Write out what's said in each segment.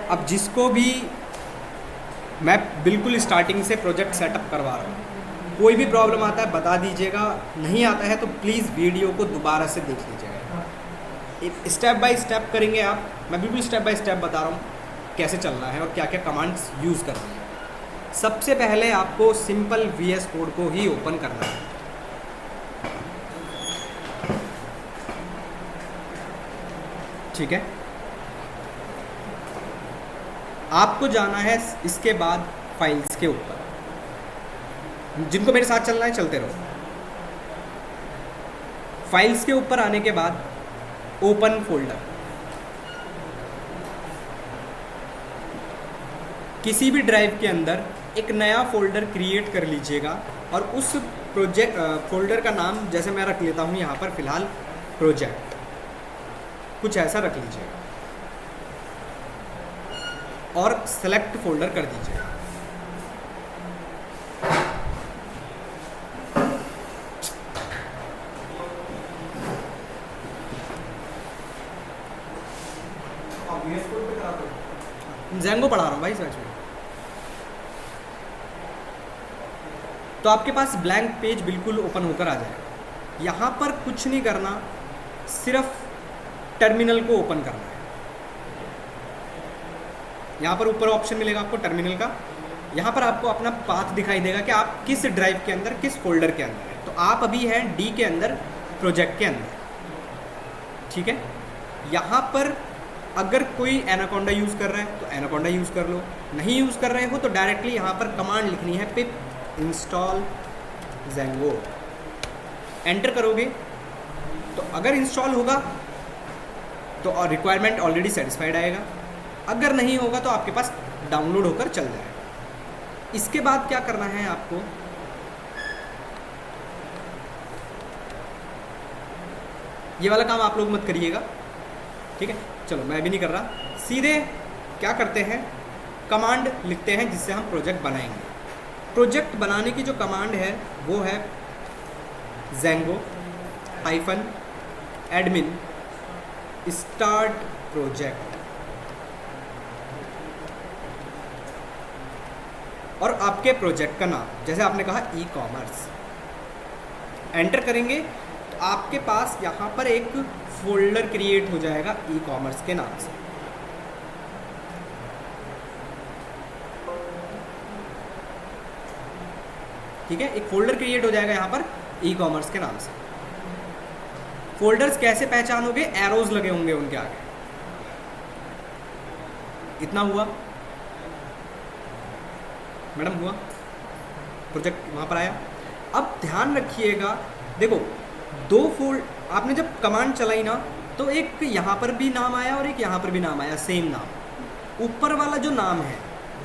अब जिसको भी मैं बिल्कुल स्टार्टिंग से प्रोजेक्ट सेटअप करवा रहा हूँ, कोई भी प्रॉब्लम आता है बता दीजिएगा, नहीं आता है तो प्लीज़ वीडियो को दोबारा से देख लीजिएगा। स्टेप बाय स्टेप करेंगे आप, मैं बिल्कुल स्टेप बाय स्टेप बता रहा हूँ कैसे चलना है और क्या क्या कमांड्स यूज़ करनी है। सबसे पहले आपको सिंपल VS कोड को ही ओपन करना है। ठीक है, आपको जाना है इसके बाद फाइल्स के ऊपर। जिनको मेरे साथ चलना है चलते रहो। फाइल्स के ऊपर आने के बाद ओपन फोल्डर, किसी भी ड्राइव के अंदर एक नया फोल्डर क्रिएट कर लीजिएगा और उस प्रोजेक्ट फोल्डर का नाम जैसे मैं रख लेता हूँ यहाँ पर फिलहाल प्रोजेक्ट, कुछ ऐसा रख लीजिएगा और सेलेक्ट फोल्डर कर दीजिएगा। ज़ेंगो पढ़ा रहा हूँ भाई सच में। तो आपके पास ब्लैंक पेज बिल्कुल ओपन होकर आ जाएगा। यहाँ पर कुछ नहीं करना, सिर्फ टर्मिनल को ओपन करना है। यहाँ पर ऊपर ऑप्शन मिलेगा आपको टर्मिनल का, यहाँ पर आपको अपना पाथ दिखाई देगा कि आप किस ड्राइव के अंदर, किस फोल्डर के अंदर है। तो आप अभी हैं D के अंदर, प्रोजेक्ट के अंदर। ठीक है, यहाँ पर अगर कोई एनाकोंडा यूज़ कर रहा है तो एनाकोंडा यूज़ कर लो, नहीं यूज़ कर रहे हो तो डायरेक्टली यहाँ पर कमांड लिखनी है पिप इंस्टॉल ज़ेंगो, एंटर करोगे तो अगर इंस्टॉल होगा तो रिक्वायरमेंट ऑलरेडी सेटिस्फाइड आएगा, अगर नहीं होगा तो आपके पास डाउनलोड होकर चल जाएगा। इसके बाद क्या करना है आपको, ये वाला काम आप लोग मत करिएगा। ठीक है, चलो मैं भी नहीं कर रहा, सीधे क्या करते हैं, कमांड लिखते हैं जिससे हम प्रोजेक्ट बनाएंगे। प्रोजेक्ट बनाने की जो कमांड है वो है ज़ेंगो -admin स्टार्ट प्रोजेक्ट, और आपके प्रोजेक्ट का नाम, जैसे आपने कहा ई-कॉमर्स, एंटर करेंगे तो आपके पास यहाँ पर एक फोल्डर क्रिएट हो जाएगा ई-कॉमर्स के नाम से। ठीक है, एक फोल्डर क्रिएट हो जाएगा यहाँ पर ई-कॉमर्स के नाम से। फोल्डर्स कैसे पहचानोगे, एरोज लगे होंगे उनके आगे। इतना हुआ मैडम, हुआ प्रोजेक्ट वहाँ पर आया। अब ध्यान रखिएगा, देखो दो फोल्ड आपने जब कमांड चलाई ना तो एक यहाँ पर भी नाम आया और एक यहाँ पर भी नाम आया, सेम नाम। ऊपर वाला जो नाम है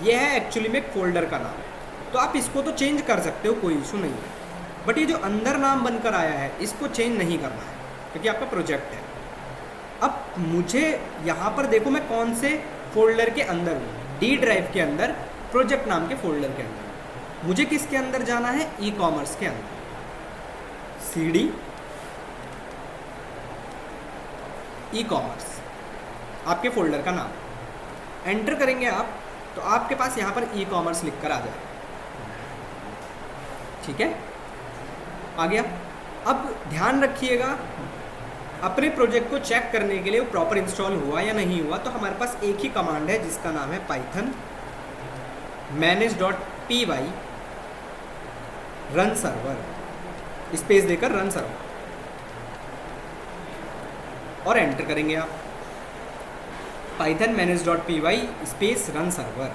यह है एक्चुअली में एक फोल्डर का नाम, तो आप इसको तो चेंज कर सकते हो, कोई इशू नहीं है। बट ये जो अंदर नाम बनकर आया है इसको चेंज नहीं करना है क्योंकि आपका प्रोजेक्ट है। अब मुझे यहाँ पर देखो मैं कौन से फोल्डर के अंदर हूँ, D ड्राइव के अंदर, प्रोजेक्ट नाम के फोल्डर के अंदर। मुझे किसके अंदर जाना है, ई-कॉमर्स के अंदर। CD ई-कॉमर्स आपके फोल्डर का नाम, एंटर करेंगे आप तो आपके पास यहाँ पर ई-कॉमर्स लिखकर आ जाएगा। ठीक है, आ गया। अब ध्यान रखिएगा, अपने प्रोजेक्ट को चेक करने के लिए वो प्रॉपर इंस्टॉल हुआ या नहीं हुआ, तो हमारे पास एक ही कमांड है जिसका नाम है python manage.py run server, space देकर रन सर्वर, और एंटर करेंगे आप python manage.py space run server.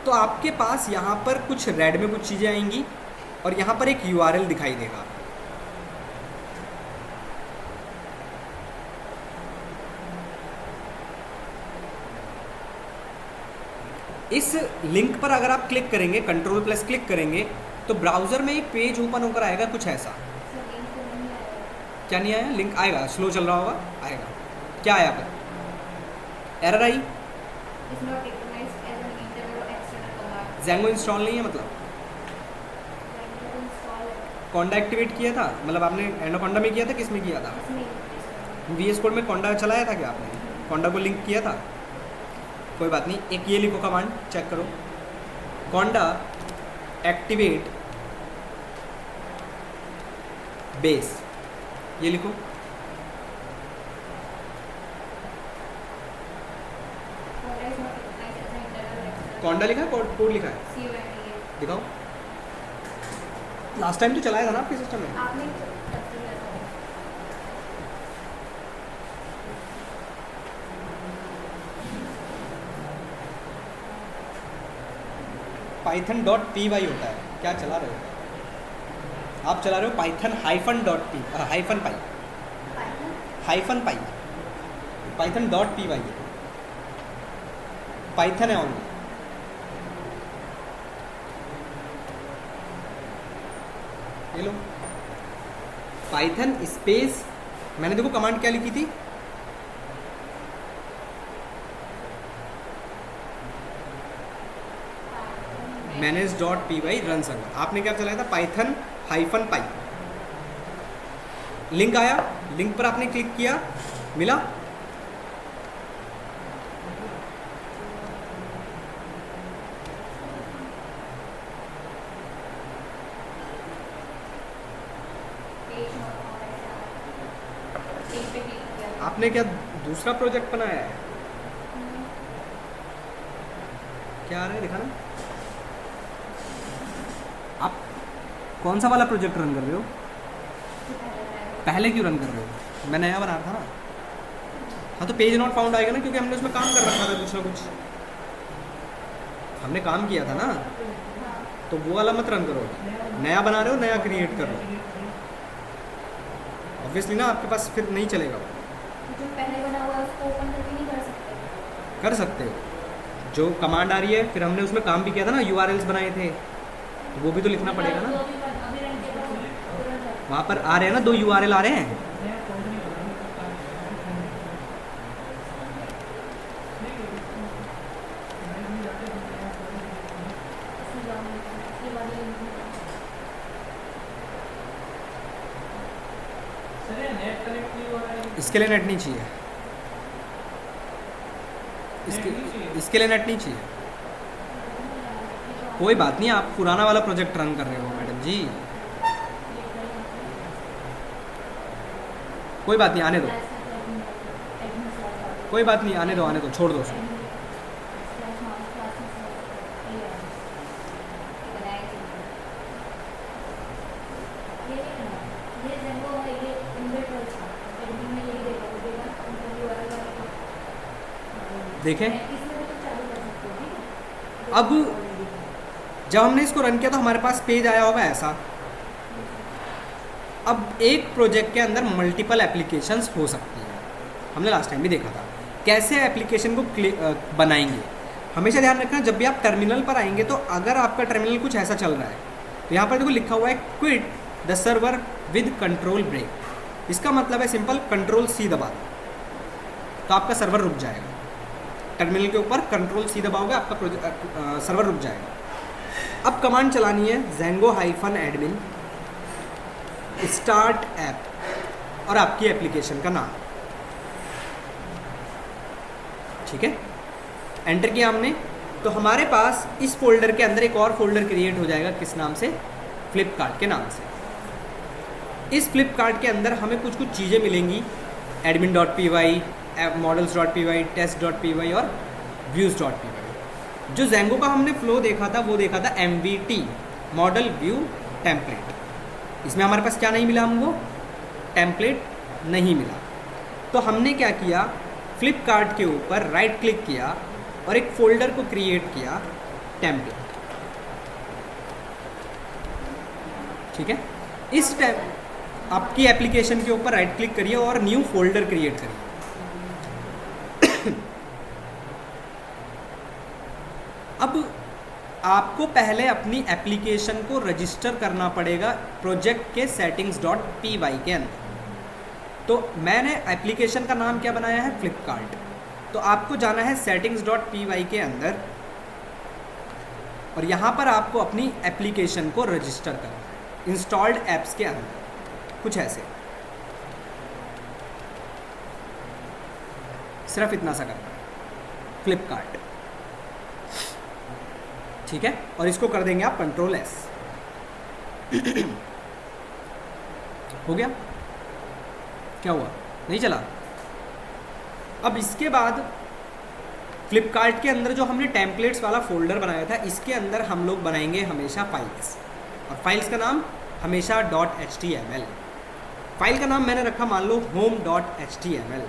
तो आपके पास यहाँ पर कुछ रेड में कुछ चीज़ें आएंगी और यहाँ पर एक URL दिखाई देगा। इस लिंक पर अगर आप क्लिक करेंगे, Ctrl+ क्लिक करेंगे तो ब्राउज़र में एक पेज ओपन होकर आएगा कुछ ऐसा। क्या नहीं आया, लिंक आएगा, स्लो चल रहा होगा, आएगा। क्या आया पर, एरर आई, ज़ेंगो इंस्टॉल नहीं है, मतलब कॉन्डा एक्टिवेट किया था, मतलब आपने एनाकोंडा में किया था, किस में किया था, VS कोड में कॉन्डा चलाया था क्या आपने? कॉन्डा को लिंक किया था, कोई बात नहीं। एक ये लिखो कमांड, चेक करो, कॉन्डा एक्टिवेट बेस, ये लिखो। कॉन्डा लिखा है, कोड लिखा है, दिखाओ। लास्ट टाइम तो चलाया था ना आपके सिस्टम में। पाइथन डॉट पी वाई होता है, क्या चला रहे हो आप? चला रहे हो Python hyphen dot P hyphen py hyphen py Python dot P Y, Python है ऑनली। ये लो पाइथन स्पेस, मैंने देखो कमांड क्या लिखी थी, manage dot P Y run server. आपने क्या चलाया था? Python hyphen py. लिंक आया, लिंक पर आपने क्लिक किया, मिला। आपने क्या दूसरा प्रोजेक्ट बनाया है? क्या आ रहा है दिखाना। आप कौन सा वाला प्रोजेक्ट रन कर रहे हो? पहले क्यों रन कर रहे हो? मैं नया बना रहा था ना। हाँ तो पेज नॉट फाउंड आएगा ना, क्योंकि हमने उसमें काम कर रखा था, कुछ ना कुछ हमने काम किया था ना। तो वो वाला मत रन करो, नया बना रहे हो, नया क्रिएट कर रहे हो। ऑब्वियसली ना आपके पास फिर नहीं चलेगा। जो पहले बना हुआ है उसको ओपन करके नहीं कर सकते? कर सकते हो, जो कमांड आ रही है, फिर हमने उसमें काम भी किया था ना, URLs बनाए थे, तो वो भी तो लिखना पड़ेगा ना। वहाँ पर आ रहे हैं ना, 2 URL आ रहे हैं। इसके लिए नेट नहीं चाहिए, इसके लिए नेट नहीं चाहिए। कोई बात नहीं, आप पुराना वाला प्रोजेक्ट रन कर रहे हो मैडम जी, कोई बात नहीं, आने दो, कोई बात नहीं, आने दो, छोड़ दो उसको। देखें, अब जब हमने इसको रन किया तो हमारे पास पेज आया होगा ऐसा। अब एक प्रोजेक्ट के अंदर मल्टीपल एप्लीकेशंस हो सकती हैं, हमने लास्ट टाइम भी देखा था कैसे एप्लीकेशन को बनाएंगे। हमेशा ध्यान रखना, जब भी आप टर्मिनल पर आएंगे तो अगर आपका टर्मिनल कुछ ऐसा चल रहा है तो यहाँ पर देखो लिखा हुआ है quit the server with control break. इसका मतलब है सिंपल, कंट्रोल C दबा दो तो आपका सर्वर रुक जाएगा। टर्मिनल के ऊपर कंट्रोल C दबाओगे, आपका सर्वर रुक जाएगा। अब कमांड चलानी है ज़ेंगो हाइफन एडमिन स्टार्ट ऐप और आपकी एप्लीकेशन का नाम, ठीक है। एंटर किया हमने तो हमारे पास इस फोल्डर के अंदर एक और फोल्डर क्रिएट हो जाएगा, किस नाम से? फ्लिपकार्ट के नाम से। इस फ्लिपकार्ट के अंदर हमें कुछ कुछ चीज़ें मिलेंगी, admin.py, models.py, test.py और views.py। जो ज़ेंगो का हमने फ्लो देखा था वो देखा था MVT, मॉडल व्यू टेम्पलेट। इसमें हमारे पास क्या नहीं मिला, हमको टेम्पलेट नहीं मिला। तो हमने क्या किया, फ्लिपकार्ट के ऊपर राइट क्लिक किया और एक फोल्डर को क्रिएट किया टेम्पलेट, ठीक है। इस टाइम आपकी एप्लीकेशन के ऊपर राइट क्लिक करिए और न्यू फोल्डर क्रिएट करिए। अब आपको पहले अपनी एप्लीकेशन को रजिस्टर करना पड़ेगा प्रोजेक्ट के settings.py के अंदर। तो मैंने एप्लीकेशन का नाम क्या बनाया है? फ्लिपकार्ट। तो आपको जाना है settings.py के अंदर और यहाँ पर आपको अपनी एप्लीकेशन को रजिस्टर करना है इंस्टॉल्ड ऐप्स के अंदर, कुछ ऐसे सिर्फ इतना सा करना है, फ्लिपकार्ट, ठीक है। और इसको कर देंगे आप कंट्रोल एस। हो गया? क्या हुआ? नहीं चला? अब इसके बाद फ्लिपकार्ट के अंदर जो हमने टेम्पलेट्स वाला फोल्डर बनाया था, इसके अंदर हम लोग बनाएंगे हमेशा फाइल्स, और फाइल्स का नाम हमेशा .html। फाइल का नाम मैंने रखा मान लो home.html,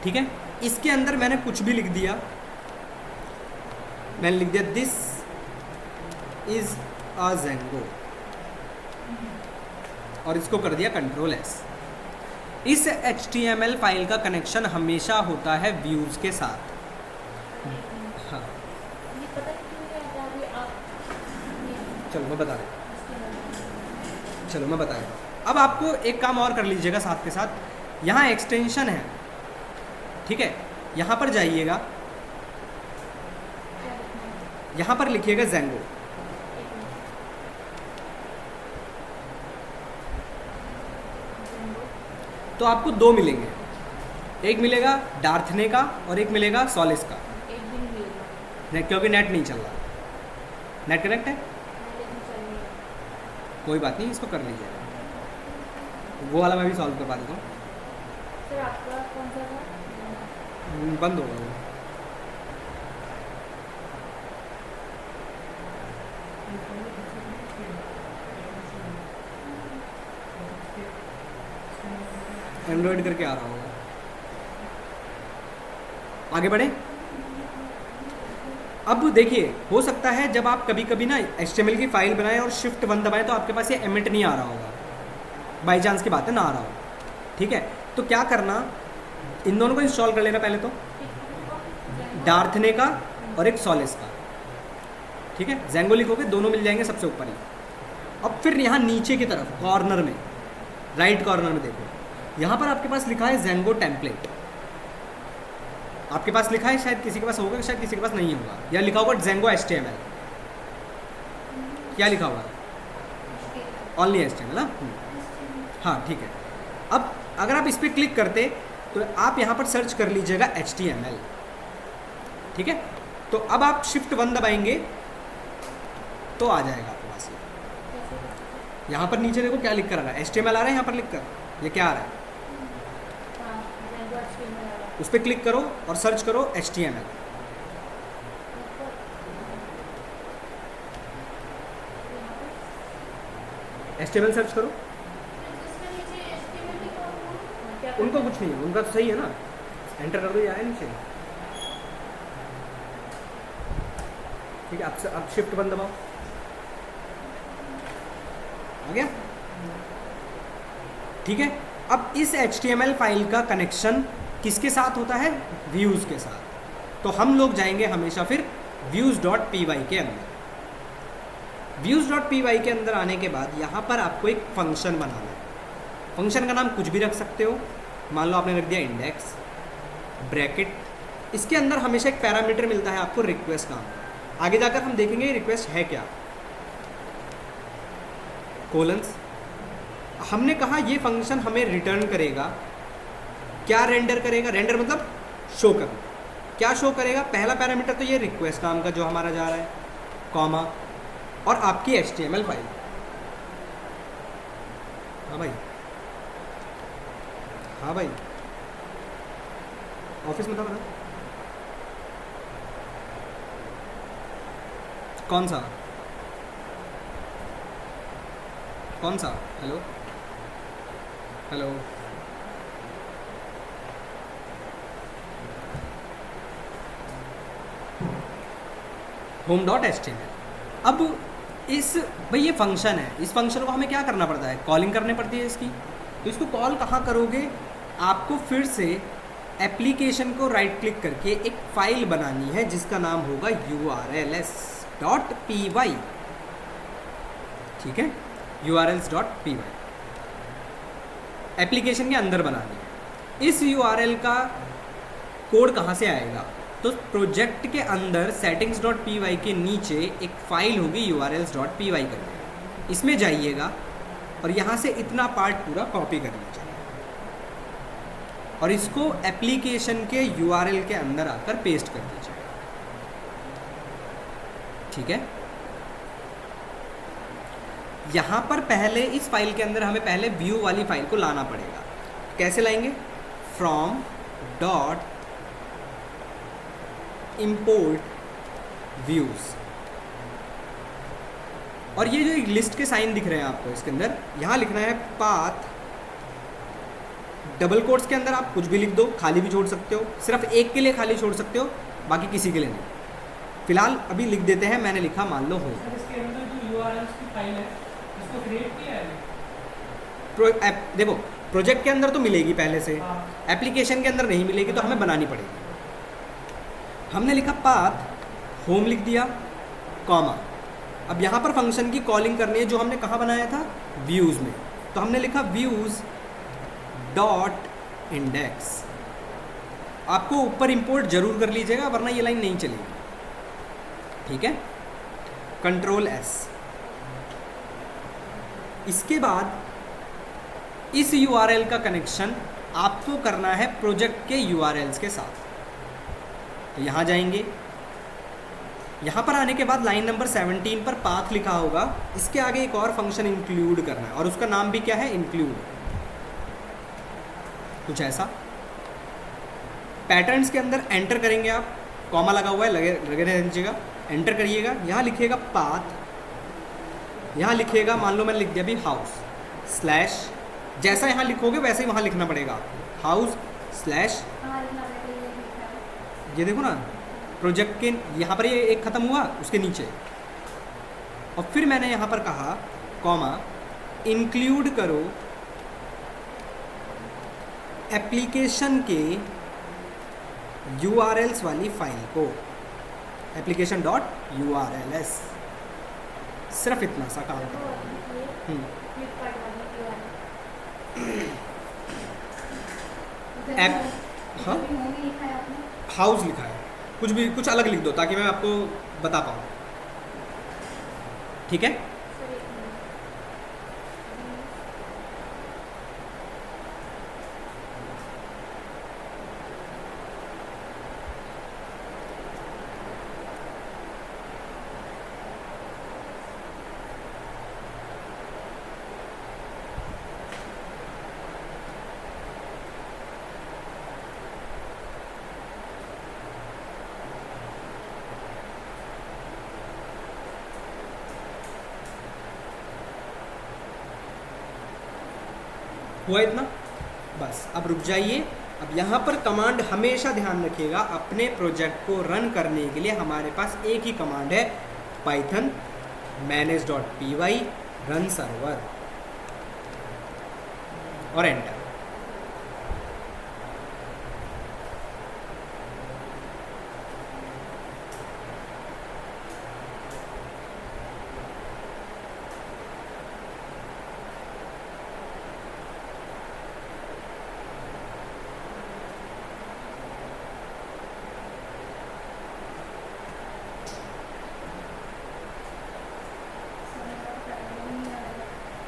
ठीक है। इसके अंदर मैंने कुछ भी लिख दिया, मैंने लिख दिया दिस इज अ ज़ेंगो, और इसको कर दिया कंट्रोल एस। इस HTML फाइल का कनेक्शन हमेशा होता है व्यूज़ के साथ। हाँ ये पता नहीं क्यों नहीं आता अभी आप चलो मैं बता रहा हूँ, चलो मैं बता रहा हूँ। अब आपको एक काम और कर लीजिएगा साथ के साथ, यहाँ एक्सटेंशन है, ठीक है। यहाँ पर जाइएगा, यहाँ पर लिखिएगा ज़ेंगो, तो आपको दो मिलेंगे, एक मिलेगा डार्थने का और एक मिलेगा सॉलिस का, एक दिन मिलेगा नहीं, क्योंकि नेट नहीं चल रहा। नेट कनेक्ट है, लेकिन चल नहीं रहा। कोई बात नहीं, इसको कर लीजिएगा। वो वाला मैं भी सॉल्व करवा देता हूँ। सर आपका कौन सा था? बंद होगा वो। एंड्रॉइड करके आ रहा होगा। आगे बढ़े। अब देखिए, हो सकता है जब आप कभी कभी ना HTML की फाइल बनाएं और शिफ्ट 1 दबाएं तो आपके पास ये एमिट नहीं आ रहा होगा, बाई चांस की बात है ना आ रहा हो, ठीक है। तो क्या करना, इन दोनों को इंस्टॉल कर लेना पहले तो, डार्थने का और एक सॉलिस का, ठीक है। ज़ेंगो लिखोगे दोनों मिल जाएंगे सबसे ऊपर ही। अब फिर यहाँ नीचे की तरफ कॉर्नर में, राइट कॉर्नर में देखो, यहाँ पर आपके पास लिखा है ज़ेंगो टेम्पलेट। आपके पास लिखा है, शायद किसी के पास होगा, शायद किसी के पास नहीं होगा, या लिखा होगा ज़ेंगो HTML। क्या लिखा हुआ है? Only HTML। हाँ ठीक है। अब अगर आप इस पर क्लिक करते तो आप यहाँ पर सर्च कर लीजिएगा HTML, ठीक है। तो अब आप शिफ्ट 1 दबाएंगे तो आ जाएगा आपके पास ये। यहाँ पर नीचे देखो क्या लिख कर आ रहा है, HTML आ रहा है यहाँ पर लिख कर, ये क्या आ रहा है? उस पर क्लिक करो और सर्च करो HTML। HTML सर्च करो। उनको कुछ नहीं है, उनका तो सही है ना, एंटर कर दो, ये आया नीचे, ठीक है। अब शिफ्ट 1 दबाओ, आ गया, ठीक है। अब इस HTML फाइल का कनेक्शन किसके साथ होता है? व्यूज़ के साथ। तो हम लोग जाएंगे हमेशा फिर views.py के अंदर। views.py के अंदर आने के बाद यहाँ पर आपको एक फंक्शन बनाना है। फंक्शन का नाम कुछ भी रख सकते हो, मान लो आपने रख दिया इंडेक्स, ब्रैकेट, इसके अंदर हमेशा एक पैरामीटर मिलता है आपको रिक्वेस्ट नाम। आगे जाकर हम देखेंगे रिक्वेस्ट है क्या, कोलन्स। हमने कहा ये फंक्शन हमें रिटर्न करेगा, क्या रेंडर करेगा? रेंडर मतलब शो करना। क्या शो करेगा? पहला पैरामीटर तो ये रिक्वेस्ट नाम का जो हमारा जा रहा है, कॉमा, और आपकी HTML फाइल। हाँ भाई, हाँ भाई, ऑफिस में था बता, कौन सा कौन सा? Hello hello, home.html। अब इस भाई ये फंक्शन है, इस फंक्शन को हमें क्या करना पड़ता है? कॉलिंग करनी पड़ती है इसकी। तो इसको कॉल कहाँ करोगे? आपको फिर से एप्लीकेशन को राइट क्लिक करके एक फाइल बनानी है जिसका नाम होगा urls.py, ठीक है, urls.py एप्लीकेशन के अंदर बनानी है। इस URL का कोड कहाँ से आएगा? तो प्रोजेक्ट के अंदर settings.py के नीचे एक फाइल होगी urls.py करके, इसमें जाइएगा और यहाँ से इतना पार्ट पूरा कॉपी कर लीजिए। और इसको एप्लीकेशन के यूआरएल के अंदर आकर पेस्ट कर दीजिएगा। ठीक है, यहां पर पहले इस फाइल के अंदर हमें पहले व्यू वाली फाइल को लाना पड़ेगा। कैसे लाएंगे? फ्रॉम डॉट इंपोर्ट व्यूज, और ये जो एक लिस्ट के साइन दिख रहे हैं आपको इसके अंदर, यहां लिखना है पाथ, डबल कोट्स के अंदर आप कुछ भी लिख दो, खाली भी छोड़ सकते हो, सिर्फ एक के लिए खाली छोड़ सकते हो, बाकी किसी के लिए नहीं। फिलहाल अभी लिख देते हैं, मैंने लिखा मान लो हो। सर इसके अंदर जो यूआरएल्स की फाइल है इसको क्रिएट किया है? देखो प्रोजेक्ट के अंदर तो मिलेगी पहले से, हाँ। एप्लीकेशन के अंदर नहीं मिलेगी, तो हमें बनानी पड़ेगी। हमने लिखा पाथ, होम लिख दिया, कॉमा। अब यहाँ पर फंक्शन की कॉलिंग करनी है जो हमने कहाँ बनाया था? व्यूज़ में। तो हमने लिखा व्यूज़ डॉट इंडेक्स। आपको ऊपर इंपोर्ट जरूर कर लीजिएगा वरना ये लाइन नहीं चलेगी। ठीक है, कंट्रोल एस। इसके बाद इस यूआरएल का कनेक्शन आपको करना है प्रोजेक्ट के यूआरएल्स के साथ। तो यहाँ जाएंगे, यहाँ पर आने के बाद लाइन नंबर 17 पर पाथ लिखा होगा, इसके आगे एक और फंक्शन इंक्लूड करना है और उसका नाम भी क्या है? इंक्लूड। कुछ ऐसा पैटर्न्स के अंदर एंटर करेंगे आप, कॉमा लगा हुआ है, लगे रहने दीजिएगा, एंटर करिएगा। यहाँ लिखिएगा पाथ, यहाँ लिखिएगा, मान लो मैंने लिख दिया अभी हाउस स्लैश, जैसा यहाँ लिखोगे वैसे ही वहाँ लिखना पड़ेगा, हाउस स्लैश। कहाँ लिखना पड़ेगा ये लिखा है? ये देखो ना प्रोजेक्ट के यहाँ पर ये एक ख़त्म हुआ, उसके नीचे, और फिर मैंने यहाँ पर कहा कॉमा इंक्लूड करो एप्लीकेशन के यूआरएल्स वाली फाइल को, एप्लीकेशन डॉट यूआरएलएस। सिर्फ इतना सा काम तो करो। ये फ्लिपकार्ट वाली की वाली। ऐप, हाँ, होम ही लिखा है आपने? हाउस लिखा है, कुछ भी कुछ अलग लिख दो ताकि मैं आपको बता पाऊँ। ठीक है, सर एक मिनट। हुआ इतना? बस अब रुक जाइए। अब यहाँ पर कमांड हमेशा ध्यान रखिएगा, अपने प्रोजेक्ट को रन करने के लिए हमारे पास एक ही कमांड है, पाइथन manage.py रन सर्वर, और एंटर।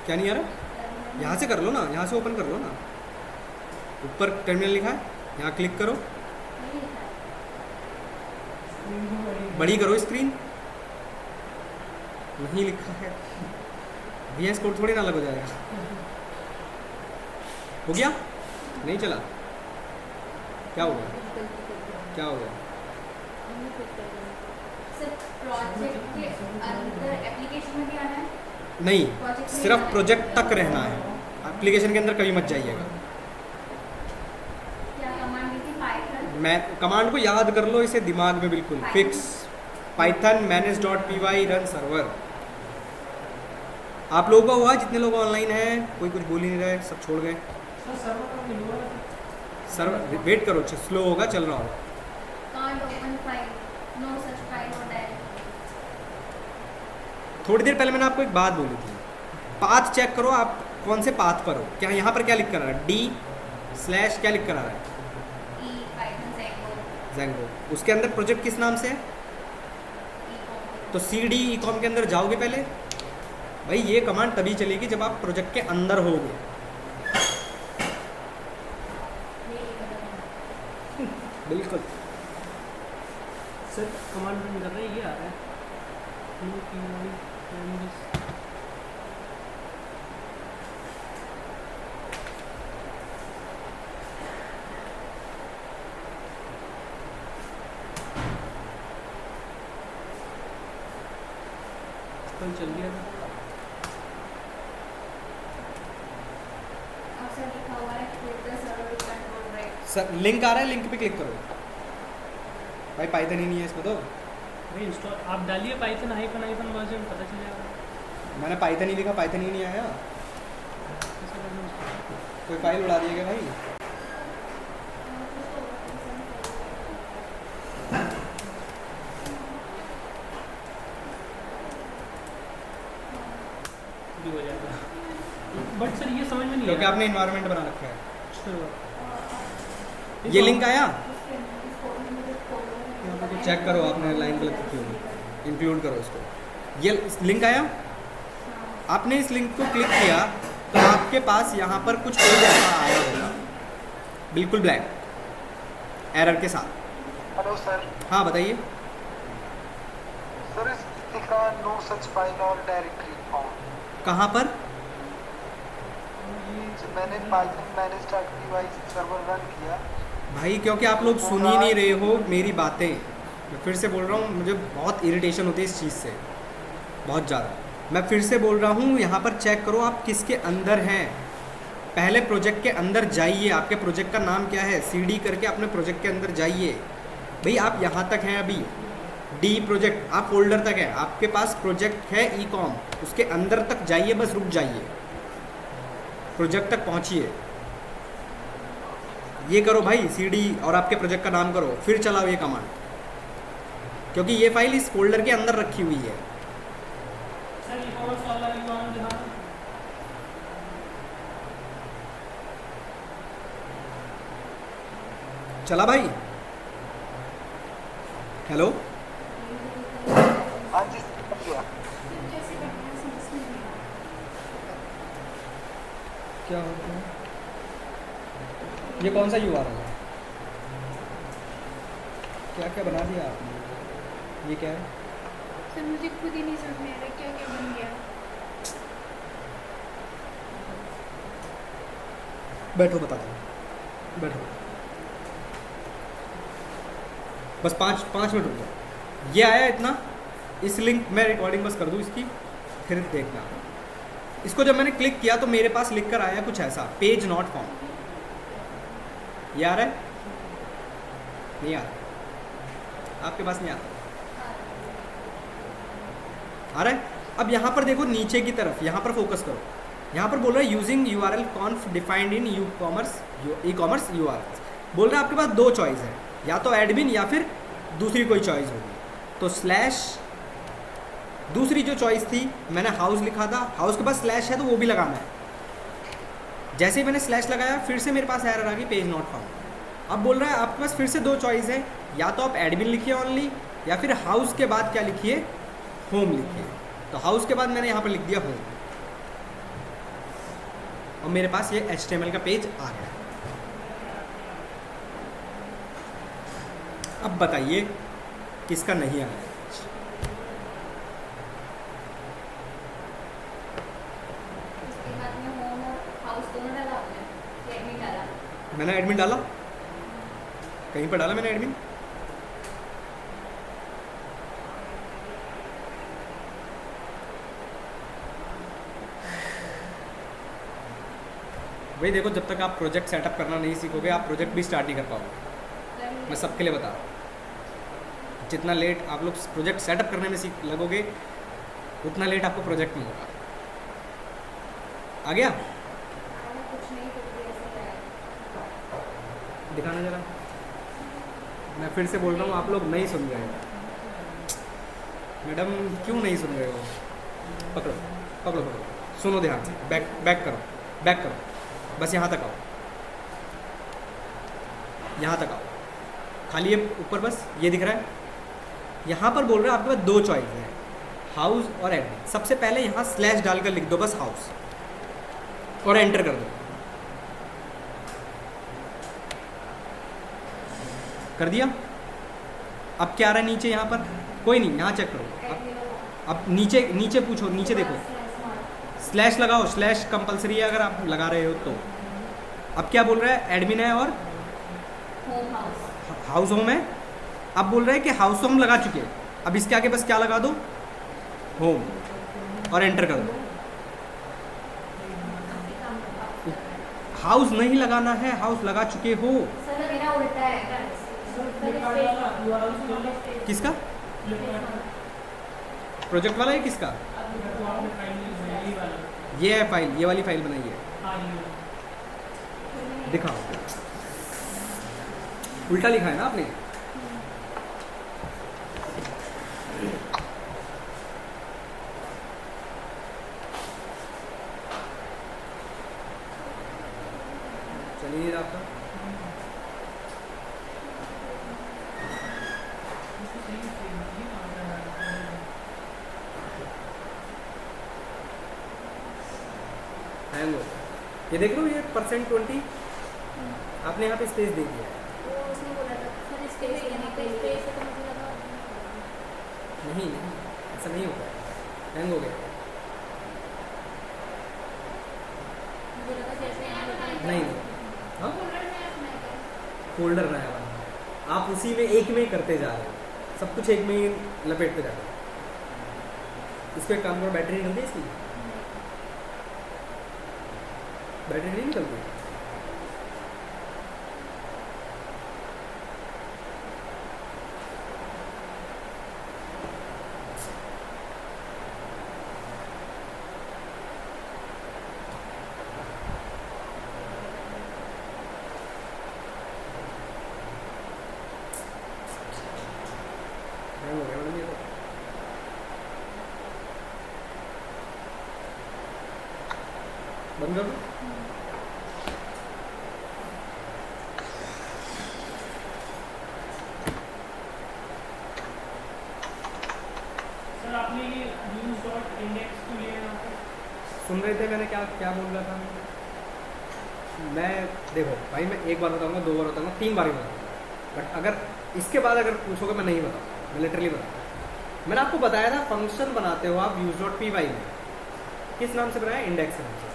क्या नहीं आ रहा? यहाँ से कर लो ना, यहाँ से ओपन कर लो ना, ऊपर टर्मिनल लिखा है, यहाँ क्लिक करो, बड़ी करो स्क्रीन। नहीं लिखा है, VS कोड थोड़ी ना अलग हो जाएगा। हो गया? नहीं चला? क्या हो गया? क्या हो गया? सर प्रोजेक्ट के अंदर एप्लीकेशन में भी आना है? नहीं, Project में सिर्फ जाना है। प्रोजेक्ट तक रहना है, एप्लीकेशन के अंदर कभी मत जाइएगा। क्या कमांड दी थी? पाइथन? मैं कमांड को याद कर लो, इसे दिमाग में बिल्कुल fix, Python manage.py run server. आप लोगों का हुआ, जितने लोग ऑनलाइन हैं, कोई कुछ बोल ही नहीं रहे, सब छोड़ गए। सर सर्वर का नहीं हुआ है। सर्वर वेट करो, स्लो होगा, चल रहा होगा। Can't open file. No such file or directory. थोड़ी देर पहले मैंने आपको एक बात बोली थी, पाथ चेक करो आप कौन से पाथ पर हो। क्या यहाँ पर क्या लिख कर रहा है? D/ क्या लिख कर आ रहा है? E Python Django. Django। उसके अंदर प्रोजेक्ट किस नाम से है? E-com. तो CD ecom के अंदर जाओगे पहले। भाई ये कमांड तभी चलेगी जब आप प्रोजेक्ट के अंदर होगे। बिल्कुल। सर कमांड रन कर रहे हैं, ये आ रहा है नो कीवर्ड चेंजेस। कल चल गया था। अब सर लिखा हुआ है click the server with control right. Sir link आ रहा है, लिंक पे क्लिक करो। भाई पाइथन ही नहीं है इसमें तो। नहीं इंस्टॉल आप डालिए पाइथन हाइफन हाइफन वर्जन, पता चल जाएगा। मैंने पाइथन ही लिखा, पाइथन ही नहीं आया। कैसे करना है? कोई फाइल उड़ा दिया क्या भाई? भी हो जाएगा, बट सर ये समझ में नहीं क्योंकि आया। आपने इन्वायरमेंट बना रखा है। अच्छा, ये लिंक आया, इसके अंदर इस फोल्डर में जो फोल्डर है चेक करो, आपने लाइन गलत रखी होगी, इंक्लूड करो इसको। ये लिंक आया, आपने इस लिंक को क्लिक किया तो आपके पास यहाँ पर कुछ पेज ऐसा आया होगा, बिल्कुल ब्लैंक एरर के साथ। Hello sir. हाँ बताइए। सर इस लिख रहा है नो सच फाइल और डायरेक्टरी फाउंड। कहाँ पर? मैंने Python manage device server run किया। भाई क्योंकि आप लोग सुन ही नहीं रहे हो मेरी बातें, मैं फिर से बोल रहा हूँ, मुझे बहुत इरिटेशन होती है इस चीज़ से, बहुत ज़्यादा। मैं फिर से बोल रहा हूँ, यहाँ पर चेक करो आप किसके अंदर हैं। पहले प्रोजेक्ट के अंदर जाइए, आपके प्रोजेक्ट का नाम क्या है, CD करके अपने प्रोजेक्ट के अंदर जाइए। भाई आप यहाँ तक हैं अभी, डी प्रोजेक्ट, आप फोल्डर तक है, आपके पास प्रोजेक्ट है ई-कॉम, उसके अंदर तक जाइए, बस रुक जाइए, प्रोजेक्ट तक पहुँचिए। ये करो भाई, CD और आपके प्रोजेक्ट का नाम करो, फिर चलाओ ये कमांड, क्योंकि ये फाइल इस फोल्डर के अंदर रखी हुई है। सर ये कौन सा वाला यूआरएल दिखा? चला भाई? हेलो, हाँ जी समझ गया। जैसे करना है समझ में नहीं आ रहा। क्या होता है? ये कौन सा URL है? क्या क्या बना दिया आपने? ये क्या है? सर मुझे खुद ही नहीं समझ में आ रहा क्या क्या बन गया। बैठो बताता हूँ, बैठो बस 5 मिनट रुक जाओ। ये आया इतना, इस लिंक मैं रिकॉर्डिंग बस कर दूँ इसकी, फिर देखना। इसको जब मैंने क्लिक किया तो मेरे पास लिख कर आया कुछ ऐसा, पेज नॉट फाउंड। ये आ रहा है? नहीं आ रहा, आपके पास नहीं आ रहा? आ रहा है? अब यहाँ पर देखो नीचे की तरफ, यहाँ पर फोकस करो। यहाँ पर बोल रहा है using URL conf defined in ecommerce URL। बोल रहा है आपके पास 2 चॉइस है, या तो एडमिन या फिर दूसरी कोई चॉइस होगी। तो स्लैश, दूसरी जो चॉइस थी मैंने हाउस लिखा था, हाउस के पास स्लैश है तो वो भी लगाना है। जैसे ही मैंने स्लैश लगाया फिर से मेरे पास एरर आ गई, पेज नॉट फाउंड। अब बोल रहा है आपके पास फिर से 2 चॉइस है, या तो आप एडमिन लिखिए ओनली, या फिर हाउस के बाद क्या लिखिए, होम लिखिए। तो हाउस के बाद मैंने यहाँ पर लिख दिया होम, और मेरे पास ये HTML का पेज आ गया। अब बताइए किसका नहीं आया? उसके बाद में होम और हाउस दोनों डाला आपने, एडमिन डाला। मैंने एडमिन डाला, कहीं पर डाला मैंने एडमिन? भाई देखो, जब तक आप प्रोजेक्ट सेटअप करना नहीं सीखोगे आप प्रोजेक्ट भी स्टार्ट नहीं कर पाओगे। मैं सबके लिए बता रहा हूँ, जितना लेट आप लोग प्रोजेक्ट सेटअप करने में सीख लगोगे उतना लेट आपको प्रोजेक्ट में होगा। आ गया? आया कुछ नहीं तो भी ऐसे ही आया। दिखाना जरा। मैं फिर से बोल रहा हूँ, आप लोग नहीं सुन रहे हो। मैडम क्यों नहीं सुन रहे हो? पकड़ो पकड़ो पकड़ो, सुनो ध्यान से, बैक करो, बैक करो, बस यहाँ तक आओ, यहाँ तक आओ, खाली ये ऊपर बस ये दिख रहा है। यहाँ पर बोल रहे हैं आपके पास 2 चॉइस है, हाउस और एडमिन। सबसे पहले यहाँ स्लैश डालकर लिख दो बस हाउस, और एंटर कर दो। कर दिया। अब क्या आ रहा है नीचे यहाँ पर, कोई नहीं, यहाँ चेक करो। एडमिन अब नीचे नीचे पूछो, नीचे देखो, स्लैश लगाओ, स्लैश कंपलसरी है अगर आप लगा रहे हो तो। अब क्या बोल रहा है, एडमिन है और होम हाउस हाउस होम है। अब बोल रहा है कि हाउस होम लगा चुके हैं, अब इसके आगे बस क्या लगा दो, होम, और एंटर कर दो। हाउस नहीं लगाना है, हाउस लगा चुके हो। सर मेरा उल्टा है। फ्लिपकार्ट वाला URL खोल लो। किसका, फ्लिपकार्ट प्रोजेक्ट वाला है किसका, तो आपने फाइल ली है, यही वाला। ये है फाइल, ये वाली फाइल बनाई है, हाँ ये वाला। दिखाओ। उल्टा लिखा है ना आपने। चलिए आपका हैंग हो, ये देख लो, ये %20 आपने यहाँ पे स्पेस दे दिया है। वो उसने बोला था सर स्पेस लेने के लिए, स्पेस तो मुझे लगा नहीं नहीं, ऐसा नहीं होता है, हैंग हो गया। मुझे लगा जैसे यहाँ होता है नहीं नहीं, हाँ फोल्डर में अपना क्या फोल्डर नया वाला, आप उसी में एक में ही करते जा रहे हो, सब कुछ एक में ही लपेटते जा रहे हो। इस पर काम करो, बैटरी निकलती है इसकी, बैटरी नहीं निकलती। हैंग हो गया मैडम ये तो। बंद कर दो। सर आपने ये use.index क्यों लिया यहाँ पे? सुन रहे थे मैंने क्या क्या बोल रहा था मैं। देखो भाई, मैं एक बार बताऊंगा, 2 बार बताऊंगा, 3 बार ही बताऊंगा, बट अगर इसके बाद अगर पूछोगे मैं नहीं बताऊंगा, मैं लिटरली बताऊंगा। मैंने आपको बताया था फंक्शन बनाते हो आप use.py में, किस नाम से बनाया, इंडेक्स नाम से।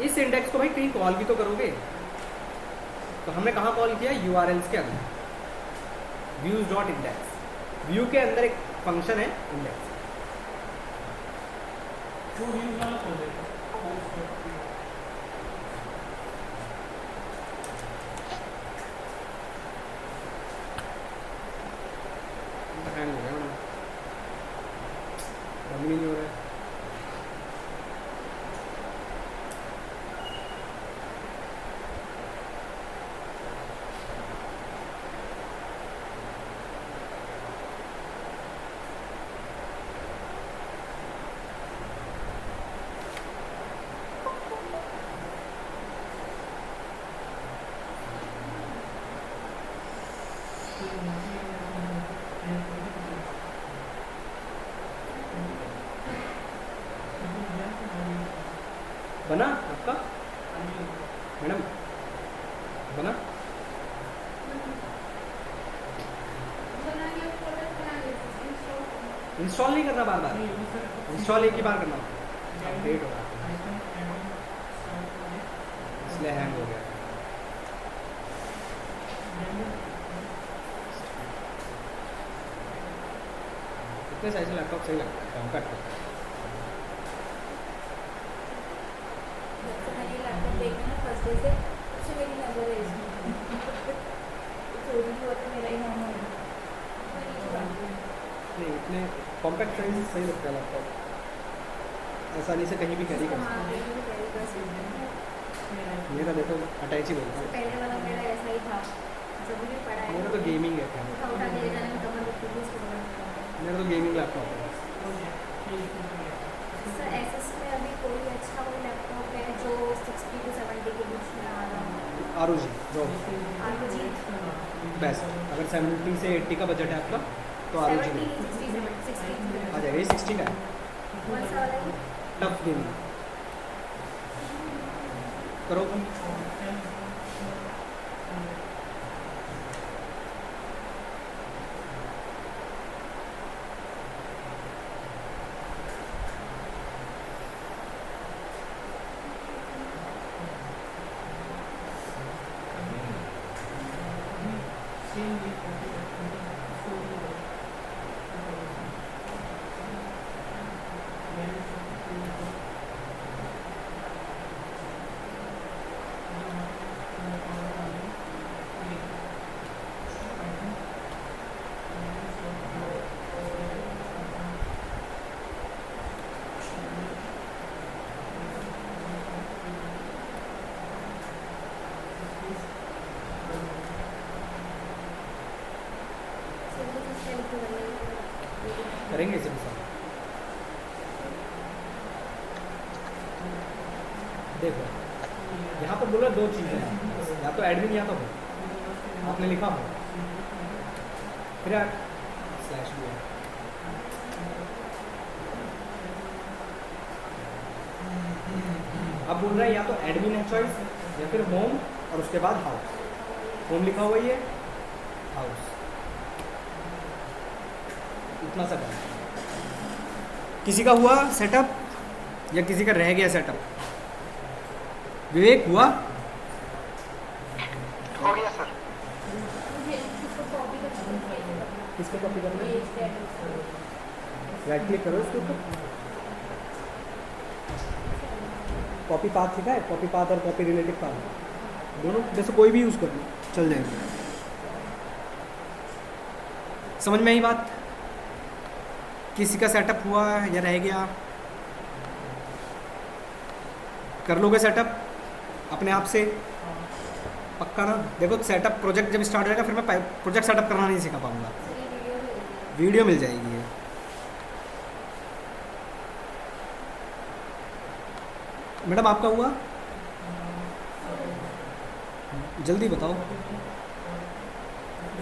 इस इंडेक्स को भाई कहीं कॉल भी तो करोगे, तो हमने कहाँ कॉल किया, URLs के अंदर, views.index, व्यू के अंदर एक फंक्शन है इंडेक्स। वो use वाला खोल देगा। Post.py। हैंग हो गया मैडम, बंद भी नहीं हो रहा है। बना आपका मैडम, बना, बना के फोल्डर बना लेते हैं इंस्टॉल इंस्टॉल नहीं करना बार बार, नहीं, वो सर इंस्टॉल एक ही बार करना, अपडेट होगा, Icon add-on start करें। इसलिए हैंग हो गया। इतने साइज का लैपटॉप सही लगता है, कॉम्पैक्ट होता है। जब से मैंने लैपटॉप देखा ना फर्स्ट डे से, तब से मेरी नजर है इसमें चोरी हुआ तो मेरा ही नाम है। नहीं, इतने कॉम्पैक्ट साइज सही लगता है लैपटॉप, आसानी से कहीं भी कैरी कर सकते हैं। मेरा देखो अटैच ही बोलता है, पहले वाला मेरा ऐसा ही था, जब भी पड़ा है मेरा तो गेमिंग है, उठा उठा के ले जाने में कमर दुखती थी, उसको पकड़ के। मेरा तो गेमिंग लैपटॉप है। सर एसएस में अभी कोई अच्छा वो लैपटॉप है जो 60 to 70 के बीच में आ रहा है? ROG जो ROG बेस्ट, अगर 70 से 80 का बजट है आपका तो ROG 70, में 60, 60 आ जाएगा। ये 60 का है, कौन सा वाला है? टफ गेमिंग करो। करेंगे इसे भी साथ। देखो यहाँ पर बोला 2 चीज़ें हैं, या तो एडमिन या तो हो, आपने लिखा हो, फिर स्लैश भी है। अब बोल रहा है या तो एडमिन है चॉइस या फिर होम और उसके बाद हाउस। होम लिखा हुआ ही है, हाउस, इतना सा करना। किसी का हुआ सेटअप या किसी का रह गया सेटअप? विवेक हुआ? हो गया सर। मुझे इसको कॉपी करना है। किसको कॉपी करना ये है? स्टेटस राइट क्लिक करो इसके ऊपर, कॉपी पाथ लिखा है, कॉपी पाथ और कॉपी रिलेटिव पाथ दोनों जैसे कोई भी यूज़ कर लो चल जाएगा। समझ में आई बात? किसी का सेटअप हुआ या रह गया? कर लोगे सेटअप अपने आप से? पक्का ना? देखो सेटअप प्रोजेक्ट जब स्टार्ट होगा फिर मैं प्रोजेक्ट सेटअप करना नहीं सिखा पाऊंगा, वीडियो मिल जाएगी है। मैडम आपका हुआ? जल्दी बताओ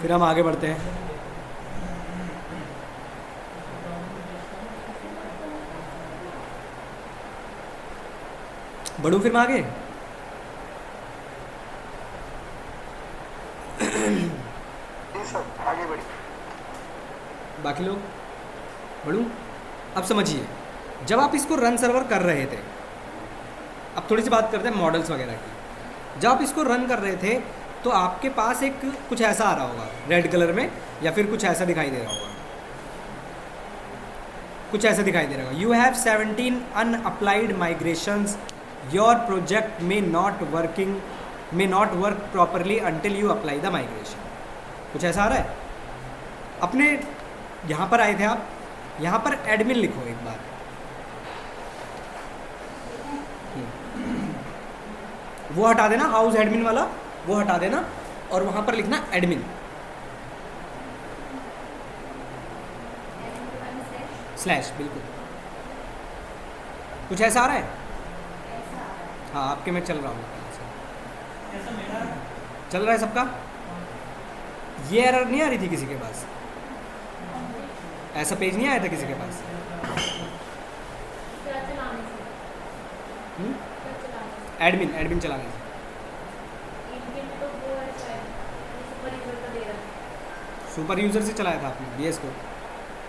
फिर हम आगे बढ़ते हैं। बढ़ूं फिर मैं आगे? जी सर, आगे बढ़िए। बाकी लोग बढ़ूं? अब समझिए, जब आप इसको रन सर्वर कर रहे थे, अब थोड़ी सी बात करते हैं मॉडल्स वगैरह की। जब आप इसको रन कर रहे थे तो आपके पास एक कुछ ऐसा आ रहा होगा रेड कलर में, या फिर कुछ ऐसा दिखाई दे रहा होगा, कुछ ऐसा दिखाई दे रहा होगा, you have 17 unapplied migrations, your project may not work properly until you apply the migration. कुछ ऐसा आ रहा है? अपने यहाँ पर आए थे आप, यहाँ पर एडमिन लिखो एक बार, वो हटा देना, हाउस एडमिन वाला वो हटा देना और वहाँ पर लिखना एडमिन स्लैश। बिल्कुल कुछ ऐसा आ रहा है? हाँ आपके में चल रहा होगा, ऐसा मेरा चल रहा है सबका? ये एरर नहीं आ रही थी किसी के पास? ऐसा पेज नहीं आया था किसी के पास? क्या चलाने से? क्या चलाने से? एडमिन चलाने से। इनबिल्ट तो वो है शायद, सुपर यूजर का दे रहा है। सुपर यूज़र से चलाया था आपने VS को,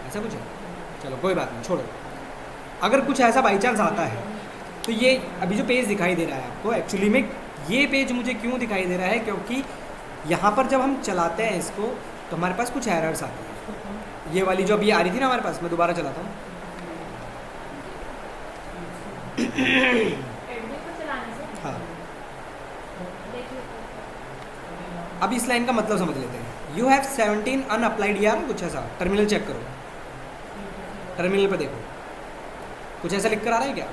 ऐसा कुछ है? चलो कोई बात नहीं, छोड़ो। अगर कुछ ऐसा बाई चांस आता है तो ये अभी जो पेज दिखाई दे रहा है आपको, एक्चुअली में ये पेज मुझे क्यों दिखाई दे रहा है, क्योंकि यहाँ पर जब हम चलाते हैं इसको तो हमारे पास कुछ एरर्स आती हैं। ये वाली जो अभी आ रही थी ना हमारे पास, मैं दोबारा चलाता हूँ। एडमिन को चलाने से हाँ, देखिए अब इस लाइन का मतलब समझ लेते हैं। यू हैव 17 अनअप्लाइड, यार कुछ ऐसा, टर्मिनल चेक करो, टर्मिनल पर देखो कुछ ऐसा लिख कर आ रहा है क्या?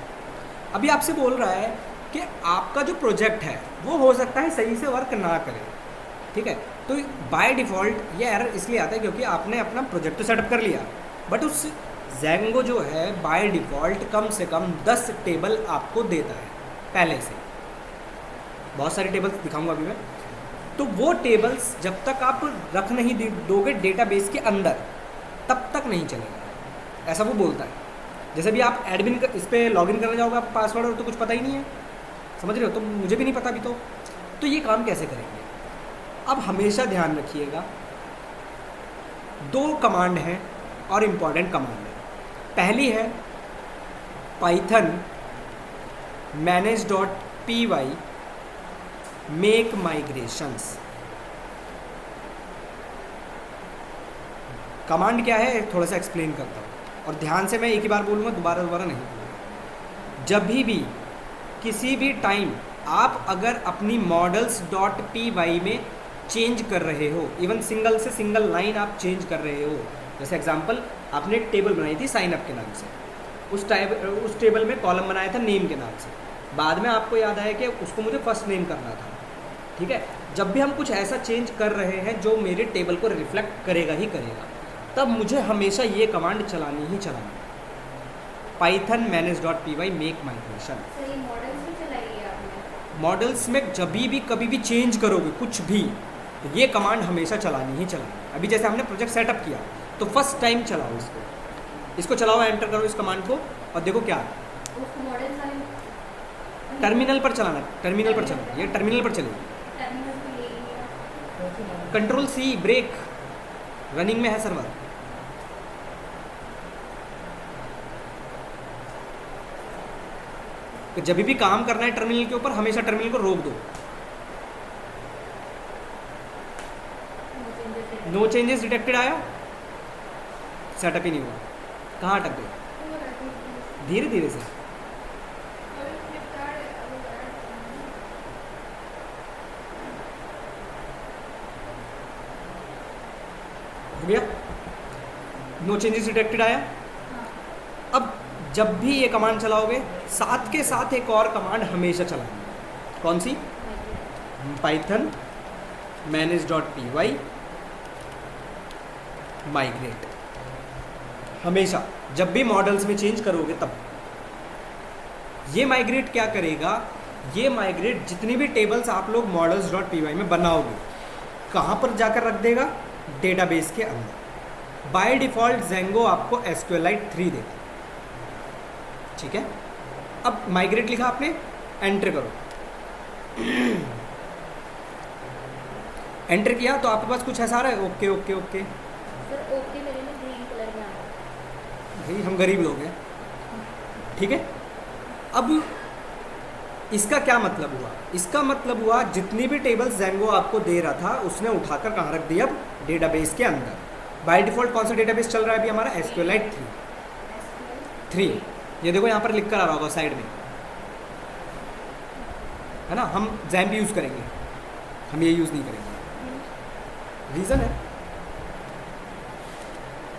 अभी आपसे बोल रहा है कि आपका जो प्रोजेक्ट है वो हो सकता है सही से वर्क ना करे, ठीक है? तो बाय डिफ़ॉल्ट ये एरर इसलिए आता है क्योंकि आपने अपना प्रोजेक्ट तो सेटअप कर लिया, बट उस Django जो है बाय डिफ़ॉल्ट कम से कम 10 टेबल आपको देता है पहले से। बहुत सारे टेबल्स दिखाऊंगा अभी मैं। तो वो टेबल्स जब तक आप रख नहीं दोगे डेटाबेस के अंदर तब तक नहीं चलेगा, ऐसा वो बोलता है। जैसे भी आप एडमिन इस पर लॉगिन करने जाओगे, आप पासवर्ड और तो कुछ पता ही नहीं है, समझ रहे हो? तो मुझे भी नहीं पता अभी तो ये काम कैसे करेंगे? अब हमेशा ध्यान रखिएगा, 2 कमांड हैं और इम्पॉर्टेंट कमांड है। पहली है Python manage.py make migrations. Command क्या है थोड़ा सा एक्सप्लेन करता हूँ, और ध्यान से मैं एक ही बार बोलूँगा, दोबारा नहीं बोलूँगा। जब भी किसी भी टाइम आप अगर अपनी models.py में चेंज कर रहे हो, इवन सिंगल से सिंगल लाइन आप चेंज कर रहे हो, जैसे एग्जांपल आपने एक टेबल बनाई थी साइन अप के नाम से, उस टेबल में कॉलम बनाया था नेम के नाम से, बाद में आपको याद आया कि उसको मुझे फर्स्ट नेम करना था, ठीक है? जब भी हम कुछ ऐसा चेंज कर रहे हैं जो मेरे टेबल को रिफ्लेक्ट करेगा ही करेगा, तब मुझे हमेशा ये कमांड चलानी ही चलानी, python manage.py make migration। Sir ये मॉडल्स भी चलाई है आपने? मॉडल्स में जब भी कभी भी चेंज करोगे कुछ भी, तो ये कमांड हमेशा चलानी ही चलानी। अभी जैसे हमने प्रोजेक्ट सेटअप किया तो फर्स्ट टाइम चलाओ इसको चलाओ, एंटर करो इस कमांड को और देखो क्या है। उसको मॉडल्स वाले टर्मिनल पर चलाना, टर्मिनल पर चलाना, ये टर्मिनल पर चलेगी। टर्मिनल पे ले लिया। कंट्रोल सी ब्रेक, रनिंग में है सर्वर। तो जब भी काम करना है टर्मिनल के ऊपर हमेशा टर्मिनल को रोक दो। नो चेंजेस डिटेक्टेड आया, सेटअप ही नहीं हुआ, कहाँ अटक गए? धीरे धीरे से। हो गया, नो चेंजेस डिटेक्टेड आया। अब जब भी ये कमांड चलाओगे साथ के साथ एक और कमांड हमेशा चलानी। कौन सी? python manage.py migrate। हमेशा जब भी मॉडल्स में चेंज करोगे तब ये माइग्रेट क्या करेगा, ये माइग्रेट जितनी भी टेबल्स आप लोग models.py में बनाओगे कहाँ पर जाकर रख देगा? डेटाबेस के अंदर। बाय डिफ़ॉल्ट जेंगो आपको SQLite 3 देगा, ठीक है। अब माइग्रेट लिखा आपने, एंटर करो। एंटर किया तो आपके पास कुछ ऐसा आ रहा है, okay okay okay. Sir okay मेरे में ग्रीन कलर में आ रहा है। भाई हम गरीब लोग हैं, ठीक है। अब इसका क्या मतलब हुआ? इसका मतलब हुआ जितनी भी टेबल्स जेंगो आपको दे रहा था उसने उठाकर कहाँ रख दिया? अब डेटाबेस के अंदर। बाय डिफ़ॉल्ट कौन सा डेटाबेस चल रहा है अभी हमारा? SQLite 3। ये देखो यहाँ पर लिख कर आ रहा होगा साइड में, है ना। हम XAMPP यूज़ करेंगे, हम ये यूज़ नहीं करेंगे, रीज़न है।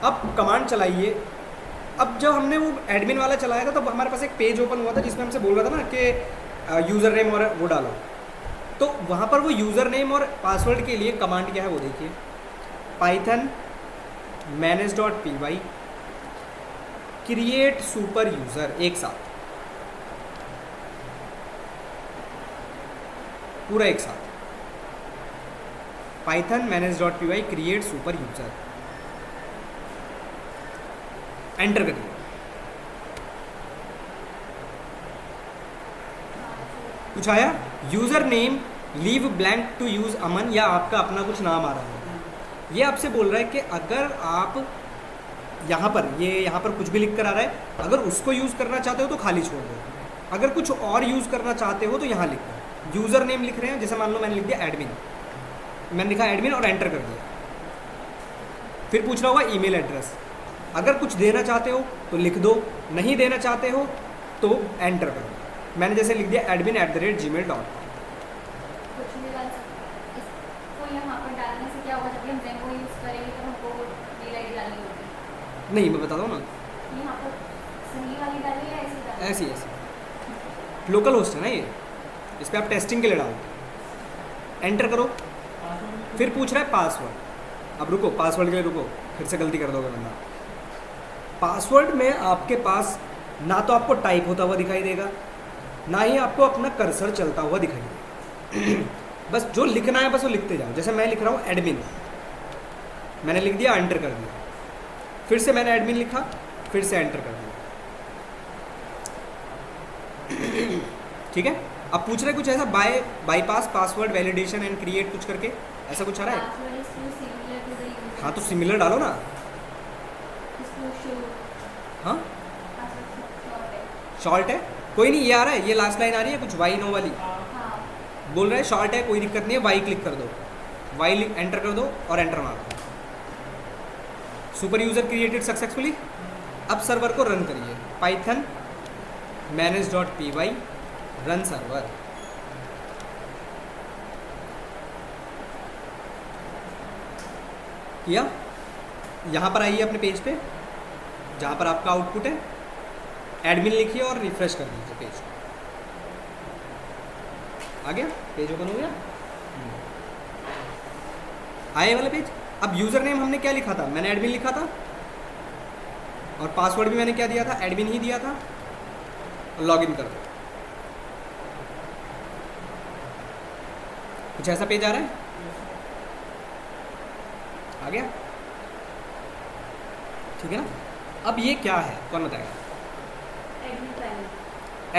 अब कमांड चलाइए। अब जब हमने वो एडमिन वाला चलाया था तो हमारे पास एक पेज ओपन हुआ था जिसमें हमसे बोल रहा था ना कि यूज़र नेम और वो डालो। तो वहाँ पर वो यूज़र नेम और पासवर्ड के लिए कमांड क्या है वो देखिए, python manage.py create super user, एक साथ पूरा एक साथ। python manage.py create super user, enter करिए। कुछ आया? User name leave blank to use Aman, या आपका अपना कुछ नाम आ रहा है। ये आपसे बोल रहा है कि अगर आप यहाँ पर कुछ भी लिख कर आ रहा है, अगर उसको यूज़ करना चाहते हो तो खाली छोड़ दो, अगर कुछ और यूज़ करना चाहते हो तो यहाँ लिख दो। यूज़र नेम लिख रहे हैं, जैसे मान लो मैंने लिख दिया एडमिन, मैंने लिखा एडमिन और एंटर कर दिया। फिर पूछ रहा होगा ईमेल एड्रेस, अगर कुछ देना चाहते हो तो लिख दो, नहीं देना चाहते हो तो एंटर कर दो। मैंने जैसे लिख दिया admin@gmail.com। कुछ नहीं डाल सकते इसको यहाँ पर डालने से क्या होगा? जब भी हम जेंगो यूज़ करेंगे तो हमको मेल आईडी डालनी होगी। नहीं, मैं बता दूँ ना, यहाँ पर सही वाली डाली या ऐसी डाली? ऐसी ऐसी लोकल होस्ट है ना ये, इस पर आप टेस्टिंग के लिए डालो। एंटर करो, फिर पूछ रहा है पासवर्ड। अब रुको, पासवर्ड के लिए रुको, फिर से गलती कर दोगे बंदा। पासवर्ड में आपके पास ना तो आपको टाइप होता हुआ दिखाई देगा, ना ही आपको अपना कर्सर चलता हुआ दिखाई देगा। बस जो लिखना है बस वो लिखते जाओ। जैसे मैं लिख रहा हूँ एडमिन, मैंने लिख दिया, एंटर कर दिया। फिर से मैंने एडमिन लिखा, फिर से एंटर कर दिया, ठीक है। अब पूछ रहे कुछ ऐसा bypass password validation and create कुछ करके, ऐसा कुछ आ रहा है? Password is too similar to the user. हाँ तो सिमिलर डालो ना। इसको show हाँ password short है। शॉर्ट है, कोई नहीं, ये आ रहा है, ये लास्ट लाइन आ रही है कुछ वाई नो वाली, हाँ बोल रहा है शॉर्ट है, कोई दिक्कत नहीं है, वाई क्लिक कर दो, वाई एंटर कर दो और एंटर मार दो। Super user created successfully. अब सर्वर को रन करिए, python manage.py रन सर्वर। किया? यहाँ पर आइए अपने पेज पे जहाँ पर आपका आउटपुट है, एडमिन लिखिए और रिफ्रेश कर दीजिए पेज को। आ गया, पेज ओपन हो गया, आए वाला पेज। अब यूज़र नेम हमने क्या लिखा था, मैंने एडमिन लिखा था, और पासवर्ड भी मैंने क्या दिया था, एडमिन ही दिया था, और लॉगिन कर दो। कुछ ऐसा पेज आ रहा है, आ गया, ठीक है ना। अब ये क्या है, कौन बताएगा? Admin panel,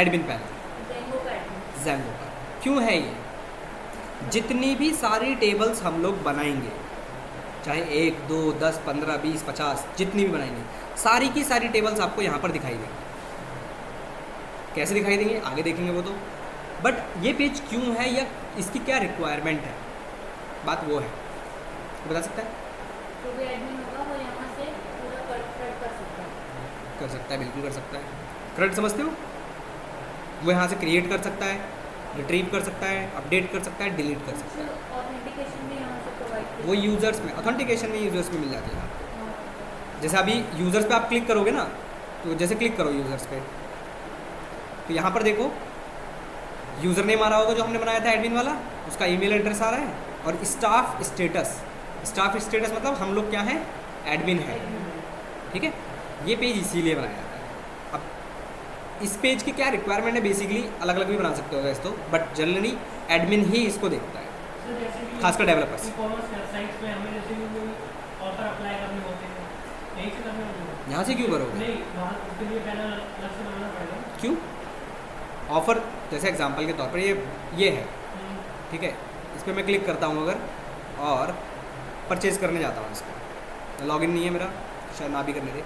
admin panel, Django का एडमिन। ज़ेंगो का। क्यों है ये? जितनी भी सारी टेबल्स हम लोग बनाएंगे, चाहे 1, 2, 10, 15, 20, 50, जितनी भी बनाएंगे, सारी की सारी टेबल्स आपको यहाँ पर दिखाई देंगी। कैसे दिखाई देंगे आगे देखेंगे वो तो, बट ये पेज क्यों है या इसकी क्या रिक्वायरमेंट है, बात वो है, बता सकता है? जो भी एडमिन होगा वो यहाँ से पूरा कट कर सकता है। कर सकता है, बिल्कुल कर सकता है। क्रेडिट समझते हो? वो यहाँ से क्रिएट कर सकता है, रिट्रीव कर सकता है, अपडेट कर सकता है, डिलीट कर सकता है। ऑथेंटिकेशन भी यहाँ से प्रोवाइड वो यूज़र्स में, ऑथेंटिकेशन में यूज़र्स में मिल जाती है। जैसे अभी यूज़र्स पे आप क्लिक करोगे ना, तो जैसे क्लिक करो यूज़र्स पे, तो यहाँ पर देखो यूज़र नेम आ रहा होगा जो हमने बनाया था एडमिन वाला, उसका ईमेल एड्रेस आ रहा है, और स्टाफ स्टेटस, स्टाफ स्टेटस मतलब हम लोग क्या है, एडमिन है, ठीक है। ये पेज इसीलिए बनाया जाता है। अब इस पेज की क्या रिक्वायरमेंट है, बेसिकली अलग अलग भी बना सकते हो वैसे तो, बट जनरली एडमिन ही इसको देखता है, सर जैसे कि खासकर डेवलपर्स। ई-कॉमर्स वेबसाइट्स पे हमें जैसे कि ऑफर अप्लाई करने होते हैं, यहीं से करने होते हैं? यहाँ से क्यों करोगे? नहीं, वहाँ उसके लिए पैनल अलग से बनाना पड़ेगा। क्यों? ऑफ़र जैसे एग्जांपल के तौर पर ये है, ठीक है, इस पर मैं क्लिक करता हूँ अगर, और परचेज़ करने जाता हूँ इसको, लॉगिन नहीं है मेरा, शायद ना भी करने दे।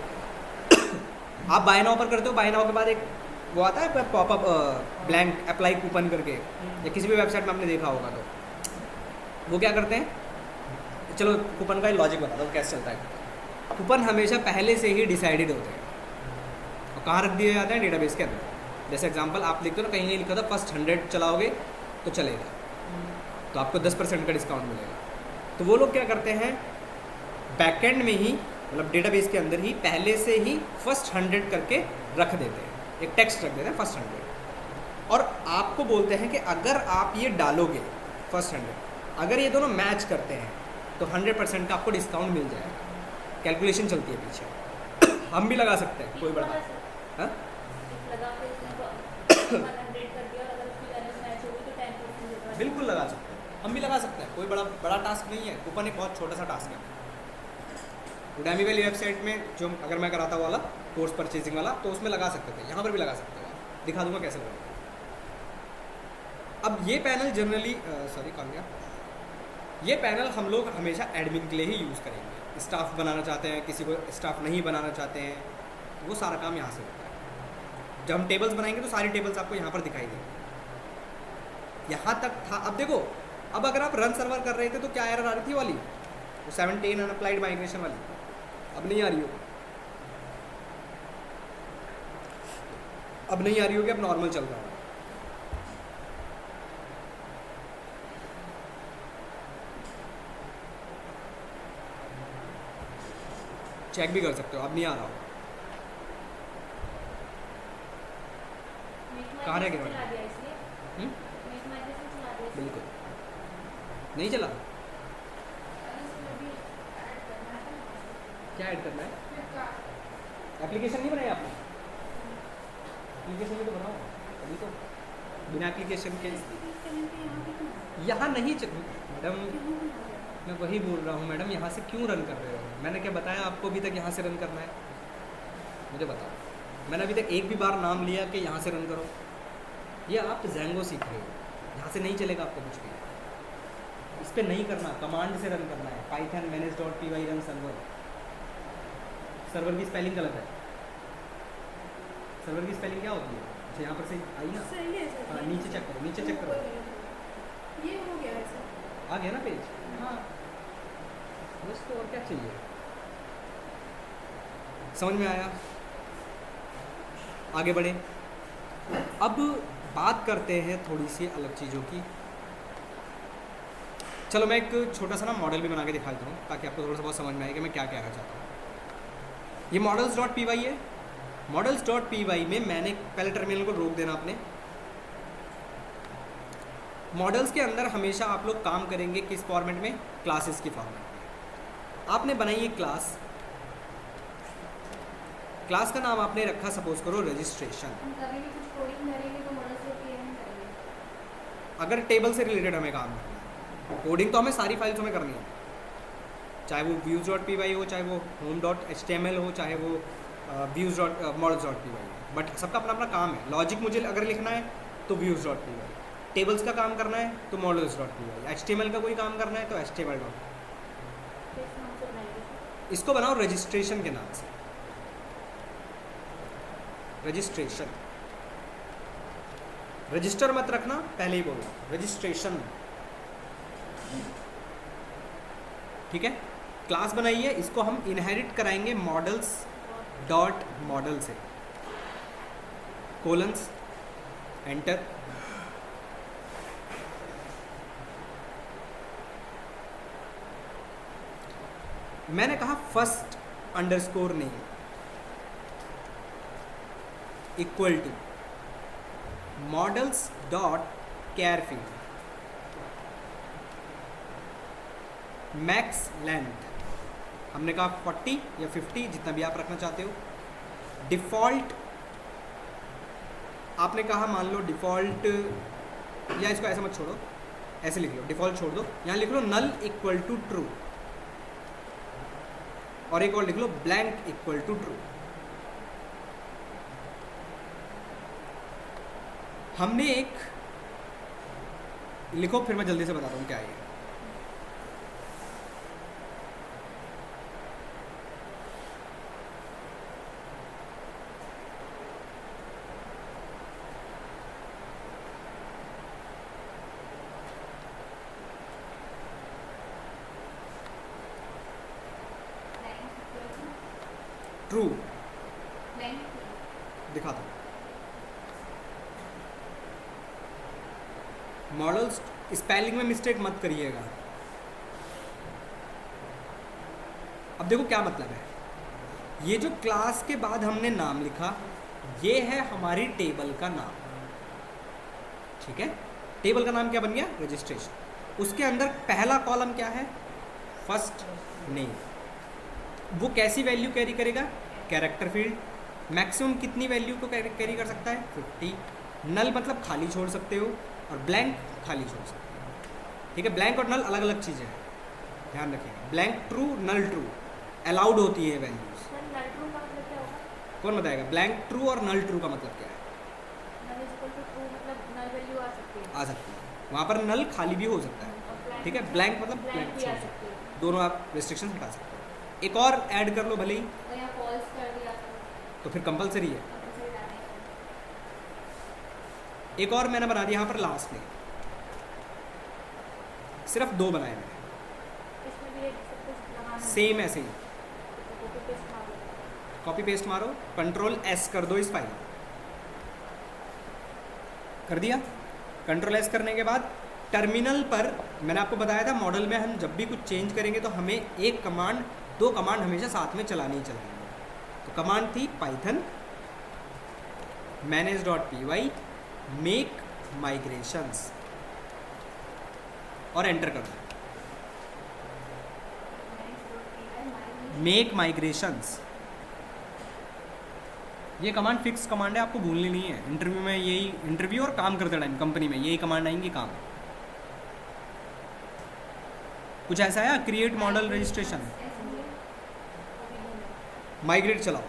आप बाय नाउ पर करते हो, बाय नाउ के बाद एक वो आता है पॉपअप ब्लैंक अप्लाई कूपन करके, या किसी भी वेबसाइट में आपने देखा होगा, तो वो क्या करते हैं, चलो कूपन का लॉजिक बता दो कैसे चलता है। कूपन हमेशा पहले से ही डिसाइडेड होते हैं, और कहाँ रख दिए जाते हैं, डेटाबेस के अंदर। जैसे एग्जांपल आप लिखते हो ना, कहीं नहीं लिखा था फर्स्ट 100 चलाओगे तो चलेगा, तो आपको 10% का डिस्काउंट मिलेगा। तो वो लोग क्या करते हैं, बैकएंड में ही, मतलब डेटाबेस के अंदर ही पहले से ही फर्स्ट 100 करके रख देते हैं, एक टेक्स्ट रख देते हैं फर्स्ट 100, और आपको बोलते हैं कि अगर आप ये डालोगे फर्स्ट 100, अगर ये दोनों मैच करते हैं तो 100% का आपको डिस्काउंट मिल जाएगा। कैलकुलेशन चलती है पीछे, हम भी लगा सकते हैं, कोई बड़ा, हाँ लगा के उसने 100 कर दिया, और अगर उसकी वैल्यू मैच होगी तो 10% देगा। बिल्कुल लगा सकते हैं, हम भी लगा सकते हैं, कोई बड़ा टास्क नहीं है। कूपन एक बहुत छोटा सा टास्क है। उडामी वाली वेबसाइट में जो अगर मैं कराता वाला कोर्स परचेजिंग वाला, तो उसमें लगा सकते थे, यहाँ पर भी लगा सकते हो, दिखा दूंगा कैसे लगा। अब ये पैनल जनरली ये पैनल हम लोग हमेशा एडमिन के लिए ही यूज़ करेंगे। स्टाफ बनाना चाहते हैं, किसी को स्टाफ नहीं बनाना चाहते हैं, तो वो सारा काम यहाँ से होता है। जब हम टेबल्स बनाएंगे तो सारी टेबल्स आपको यहाँ पर दिखाई देंगी। यहाँ तक था। अब देखो, अब अगर आप रन सर्वर कर रहे थे तो क्या एरर आ रही थी वाली, वो 17 अनअप्लाइड माइग्रेशन वाली, अब नहीं आ रही होगी, अब नहीं आ रही होगी, अब नॉर्मल चल रहा है। चेक भी कर सकते हो, अब नहीं आ रहा हो। कहाँ रह गए मैडम? बिल्कुल नहीं चला। क्या ऐड करना है? एप्लीकेशन नहीं बनाया आपने? एप्लीकेशन भी तो बनाओ, अभी तो बिना एप्लीकेशन के यहाँ नहीं मैडम, मैं वही बोल रहा हूँ मैडम, यहाँ से क्यों रन कर रहे हो? मैंने क्या बताया आपको अभी तक यहाँ से रन करना है? मुझे बताओ, मैंने अभी तक एक भी बार नाम लिया कि यहाँ से रन करो? ये आप ज़ेंगो सीख रहे हो, यहाँ से नहीं चलेगा आपको कुछ भी, इस पर नहीं करना, कमांड से रन करना है। Python manage.py run server, server की स्पेलिंग गलत है। सर्वर की स्पेलिंग क्या होती है? अच्छा यहाँ पर से आई ना, सही है सर। हाँ नीचे चेक करो, नीचे चेक करो, ये हो गया है सर। आ गया ना पेज? हाँ बस, तो और क्या चाहिए? समझ में आया? आगे बढ़े। अब बात करते हैं थोड़ी सी अलग चीज़ों की। चलो मैं एक छोटा सा ना मॉडल भी बना के दिखा देता हूँ, ताकि आपको थोड़ा सा बहुत समझ में आए कि मैं क्या कहना चाहता हूँ। ये models.py है। models.py में मैंने पहले टर्मिनल को रोक देना अपने। मॉडल्स के अंदर हमेशा आप लोग काम करेंगे किस फॉर्मेट में? क्लासेस की फॉर्मेट में। आपने बनाई एक क्लास, क्लास का नाम आपने रखा सपोज करो रजिस्ट्रेशन। हम कभी भी कुछ कोडिंग करेंगे तो मॉडल से क्लियर करेंगे। अगर टेबल से रिलेटेड हमें काम करना है, कोडिंग तो हमें सारी फाइल्स में करनी है, चाहे वो views.py हो, चाहे वो home.html हो, चाहे वो views.models.py हो, बट सबका अपना अपना काम है। लॉजिक मुझे अगर लिखना है तो views.py, टेबल्स का काम करना है तो models.py, HTML का कोई काम करना है तो HTML. किस नाम से बनाएंगे? इसको बनाओ रजिस्ट्रेशन के नाम से, रजिस्ट्रेशन। रजिस्टर मत रखना, पहले ही बोलो रजिस्ट्रेशन, ठीक है। क्लास बनाइए, इसको हम इनहेरिट कराएंगे मॉडल्स डॉट मॉडल से, कोलन्स एंटर। मैंने कहा first underscore name equal to models dot char field, max length हमने कहा 40 या 50 जितना भी आप रखना चाहते हो। डिफ़ॉल्ट आपने कहा मान लो डिफ़ॉल्ट, या इसको ऐसे मत छोड़ो, ऐसे लिख लो, डिफ़ॉल्ट छोड़ दो, यहाँ लिख लो नल इक्वल टू ट्रू, और एक और लिख लो ब्लैंक इक्वल टू ट्रू। हमने एक लिखो, फिर मैं जल्दी से बताता हूँ क्या है। ट्रू दिखाता हूँ। मॉडल्स स्पेलिंग में मिस्टेक मत करिएगा। अब देखो क्या मतलब है, ये जो क्लास के बाद हमने नाम लिखा, ये है हमारी टेबल का नाम, ठीक है। टेबल का नाम क्या बन गया, रजिस्ट्रेशन। उसके अंदर पहला कॉलम क्या है, फर्स्ट नेम। वो कैसी वैल्यू कैरी करेगा, कैरेक्टर फील्ड। मैक्सिमम कितनी वैल्यू को कैरी कर सकता है, 50। नल मतलब खाली छोड़ सकते हो, और ब्लैंक खाली छोड़ सकते हो, ठीक है। ब्लैंक और नल अलग अलग चीज़ें हैं, ध्यान रखिएगा। ब्लैंक ट्रू, नल ट्रू अलाउड होती है वैल्यूज। सर नल ट्रू का मतलब क्या होगा? कौन बताएगा, ब्लैंक ट्रू और नल ट्रू का मतलब क्या है। नल इक्वल टू ट्रू मतलब नल वैल्यू आ सकती है, आ सकती है, वहाँ पर नल खाली भी हो सकता है, और blank ठीक है। ब्लैंक मतलब blank ब्लैंक भी आ छोड़ सकते सकती है। हो, दोनों आप रिस्ट्रिक्शन हटा सकते हो। एक और ऐड कर लो भले ही, तो यहाँ फॉल्स कर दिया तो फिर कंपलसरी है। तो दूसरे डालने का। एक और मैंने बना दिया यहाँ पर लास्ट में, सिर्फ 2 बनाए मैंने, इसमें भी एक सब कुछ लगाना है। सेम ऐसे ही। कॉपी पेस्ट मार लो। कॉपी पेस्ट मारो, कंट्रोल एस कर दो इस फाइल, कर दिया। कंट्रोल एस करने के बाद टर्मिनल पर, मैंने आपको बताया था मॉडल में हम जब भी कुछ चेंज करेंगे तो हमें एक कमांड, 2 कमांड हमेशा साथ में चलानी ही चलानी है। तो कमांड थी पाइथन manage.py मेक माइग्रेशंस, और एंटर कर दो, मेक माइग्रेशंस। ये कमांड फिक्स कमांड है, आपको भूलनी नहीं है। इंटरव्यू में यही, इंटरव्यू और काम करते टाइम कंपनी में यही कमांड आएंगी काम। कुछ ऐसा है, क्रिएट मॉडल रजिस्ट्रेशन, माइग्रेट चलाओ।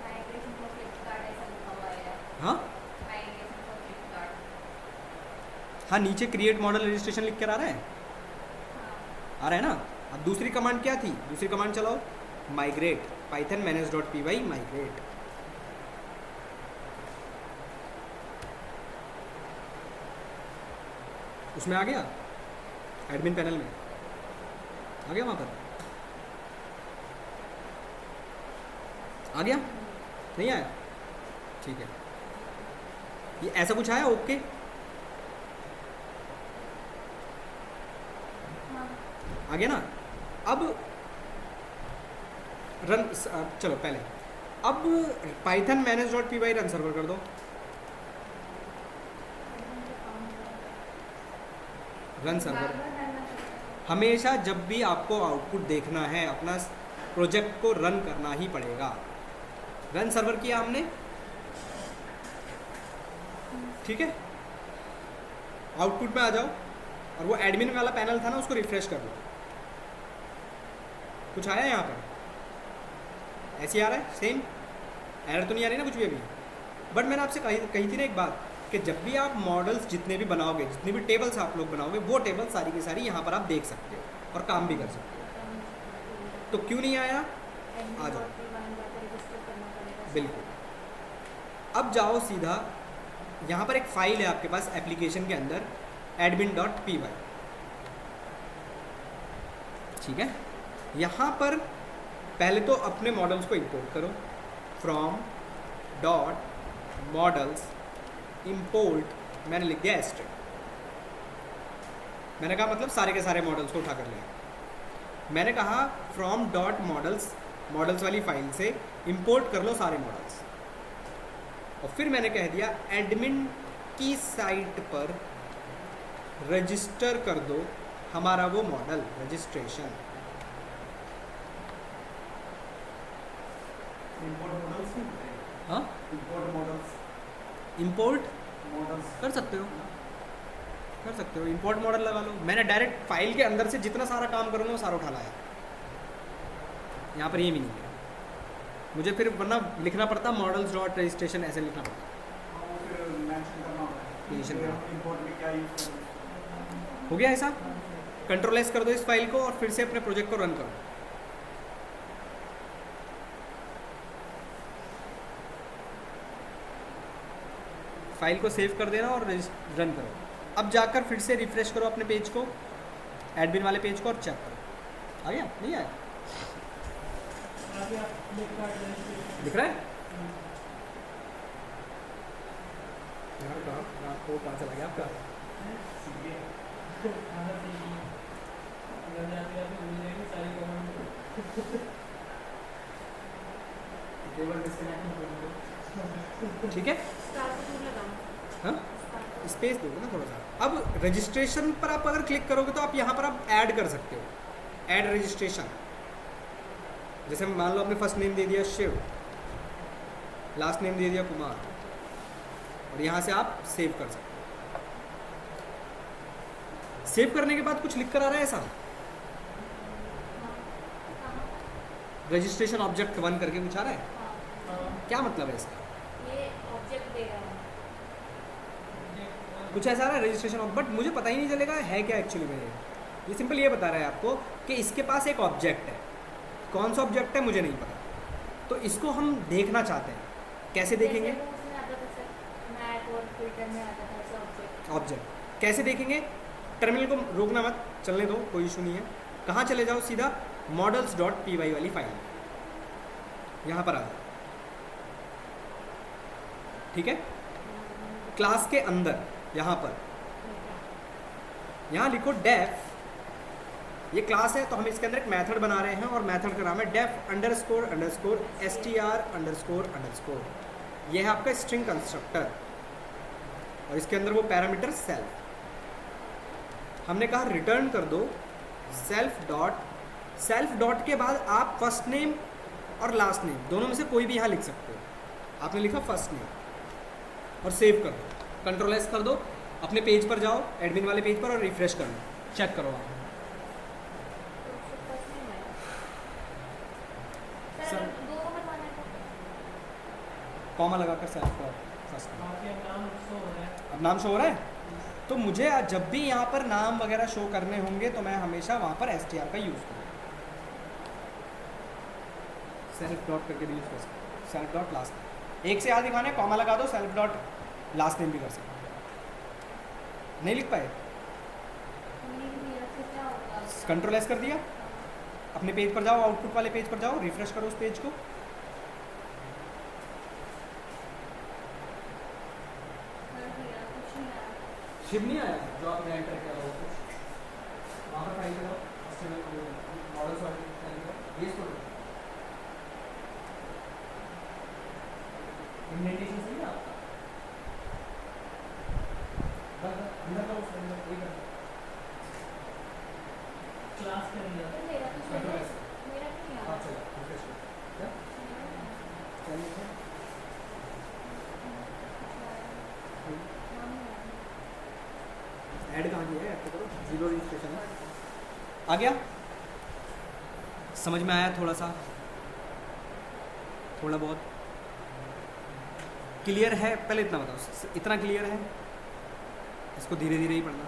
माइग्रेशन फॉर फ्लिपकार्ट ऐसा लिखा हुआ है। हाँ माइग्रेशन फॉर फ्लिपकार्ट। हाँ, नीचे क्रिएट मॉडल रजिस्ट्रेशन लिख कर आ रहा है, हाँ। आ रहा है ना। अब दूसरी कमांड क्या थी, दूसरी कमांड चलाओ, माइग्रेट, पाइथन manage.py माइग्रेट। उसमें आ गया, एडमिन पैनल में आ गया, वहाँ पर आ गया, नहीं आया, ठीक है। ये ऐसा कुछ आया, ओके। हाँ। आ गया ना। अब रन, चलो पहले अब पाइथन manage.py रन सर्वर कर दो। रन सर्वर, बार-बार डालना पड़ेगा। हमेशा जब भी आपको आउटपुट देखना है अपना प्रोजेक्ट को रन करना ही पड़ेगा। रन सर्वर किया हमने, ठीक है। आउटपुट में आ जाओ और वो एडमिन वाला पैनल था ना, उसको रिफ्रेश कर दो। कुछ आया यहाँ पर? ऐसे ही आ रहा है सेम? एरर तो नहीं आ रही ना कुछ भी अभी? बट मैंने आपसे कही थी ना एक बात कि जब भी आप मॉडल्स जितने भी बनाओगे, जितने भी टेबल्स आप लोग बनाओगे, वो टेबल सारी की सारी यहाँ पर आप देख सकते हो और काम भी कर सकते हो। तो क्यों नहीं आया? आ जाओ, बिल्कुल। अब जाओ सीधा, यहाँ पर एक फाइल है आपके पास एप्लीकेशन के अंदर admin.py, ठीक है। यहाँ पर पहले तो अपने मॉडल्स को इंपोर्ट करो, फ्रॉम डॉट मॉडल्स इंपोर्ट, मैंने लिख दिया एस्ट्रे। मैंने कहा मतलब सारे के सारे मॉडल्स को उठा कर लिया। मैंने कहा फ्रॉम डॉट मॉडल्स, मॉडल्स वाली फाइल से इंपोर्ट कर लो सारे मॉडल्स। और फिर मैंने कह दिया एडमिन की साइट पर रजिस्टर कर दो हमारा वो मॉडल, रजिस्ट्रेशन। इंपोर्ट मॉडल्स नहीं होते हैं। हाँ, इंपोर्ट मॉडल्स, इंपोर्ट मॉडल्स कर सकते हो, कर सकते हो, इंपोर्ट मॉडल लगा लो। मैंने डायरेक्ट फाइल के अंदर से जितना सारा काम करूँगा वो सारा उठा लाया। यहाँ पर ये भी नहीं है मुझे, फिर वरना लिखना पड़ता मॉडल्स डॉट रजिस्ट्रेशन, ऐसे लिखना पड़ता। वो फिर मेंशन करना होता है। मेंशन करना। इंपोर्ट में क्या यूज करना है। हो गया ऐसा? कंट्रोल एस कर दो इस फाइल को और फिर से अपने प्रोजेक्ट को रन करो। फाइल को सेव कर देना और रन करो। अब जाकर फिर से रिफ्रेश करो अपने पेज को, एडमिन वाले पेज को, और चेक करो। आ गया? नहीं आया? दिख रहा है? यार कहाँ चला गया आपका? ठीक है, हाँ, स्पेस दोगे ना थोड़ा सा। अब रजिस्ट्रेशन पर आप अगर क्लिक करोगे तो आप यहाँ पर आप ऐड कर सकते हो, ऐड रजिस्ट्रेशन। जैसे मान लो आपने फर्स्ट नेम दे दिया शिव, लास्ट नेम दे दिया कुमार, और यहाँ से आप सेव कर सकते हो। सेव करने के बाद कुछ लिख कर आ रहा है ऐसा, रजिस्ट्रेशन ऑब्जेक्ट 1 करके कुछ आ रहा है। क्या मतलब है इसका? ये ऑब्जेक्ट दे रहा है कुछ ऐसा आ रहा है रजिस्ट्रेशन ऑफ, बट मुझे पता ही नहीं चलेगा है क्या एक्चुअली में। ये सिंपल ये बता रहा है आपको कि इसके पास एक ऑब्जेक्ट है, कौन सा ऑब्जेक्ट है मुझे नहीं पता, तो इसको हम देखना चाहते हैं। कैसे देखेंगे? ऑब्जेक्ट कैसे देखेंगे? टर्मिनल को रोकना मत, चलने दो, कोई इशू नहीं है। कहाँ चले जाओ? सीधा models.py वाली फाइल, यहाँ पर आ जाओ, ठीक है। क्लास के अंदर यहाँ पर, यहाँ लिखो डेफ। ये क्लास है तो हम इसके अंदर एक मेथड बना रहे हैं और मेथड का नाम है def underscore underscore str underscore underscore. यह है आपका स्ट्रिंग कंस्ट्रक्टर और इसके अंदर वो पैरामीटर सेल्फ। हमने कहा रिटर्न कर दो सेल्फ डॉट के बाद आप फर्स्ट नेम और लास्ट नेम दोनों में से कोई भी यहाँ लिख सकते हो। आपने लिखा फर्स्ट नेम और सेव कर दो, कंट्रोल एस कर दो, अपने पेज पर जाओ, एडमिन वाले पेज पर, और रिफ्रेश कर लो, चेक करो आप। सर कॉमा लगाकर सेल्फ का फर्स्ट नेम। अब नाम शो हो रहा है, तो मुझे जब भी यहाँ पर नाम वगैरह शो करने होंगे तो मैं हमेशा वहाँ पर str का यूज़ करूँ, सेल्फ डॉट करके भी यूज़ कर सकते हो, सेल्फ डॉट लास्ट नेम। एक से याद दिखाने, कॉमा लगा दो, सेल्फ डॉट लास्ट नेम भी कर सकते हो। नहीं लिख पाए? कंट्रोल एस कर दिया, अपने पेज पर जाओ, आउटपुट वाले पेज पर जाओ, रिफ्रेश करो उस पेज को। शिव नहीं आया जो आपने एंटर किया हो, वहाँ पर फाइल लगाओ, मॉडल्स वाले ये इसको इंडेंटेशन सही है आपका, अंदर का उस अंदर कोई कर क्लास कर लिया पर मेरा तो हाँ, तो चला, वैसे। मेरा तो नहीं आ अच्छा रहा। रिफ्रेश कर क्या क्या लिखा है? नाम नहीं आ रहा। ऐड कहाँ किया है? ऐड तो करो, जीरो रजिस्ट्रेशन है। आ गया? समझ में आया थोड़ा सा, थोड़ा बहुत क्लियर है? पहले इतना बताओ, इतना क्लियर है? इसको धीरे धीरे ही पढ़ना।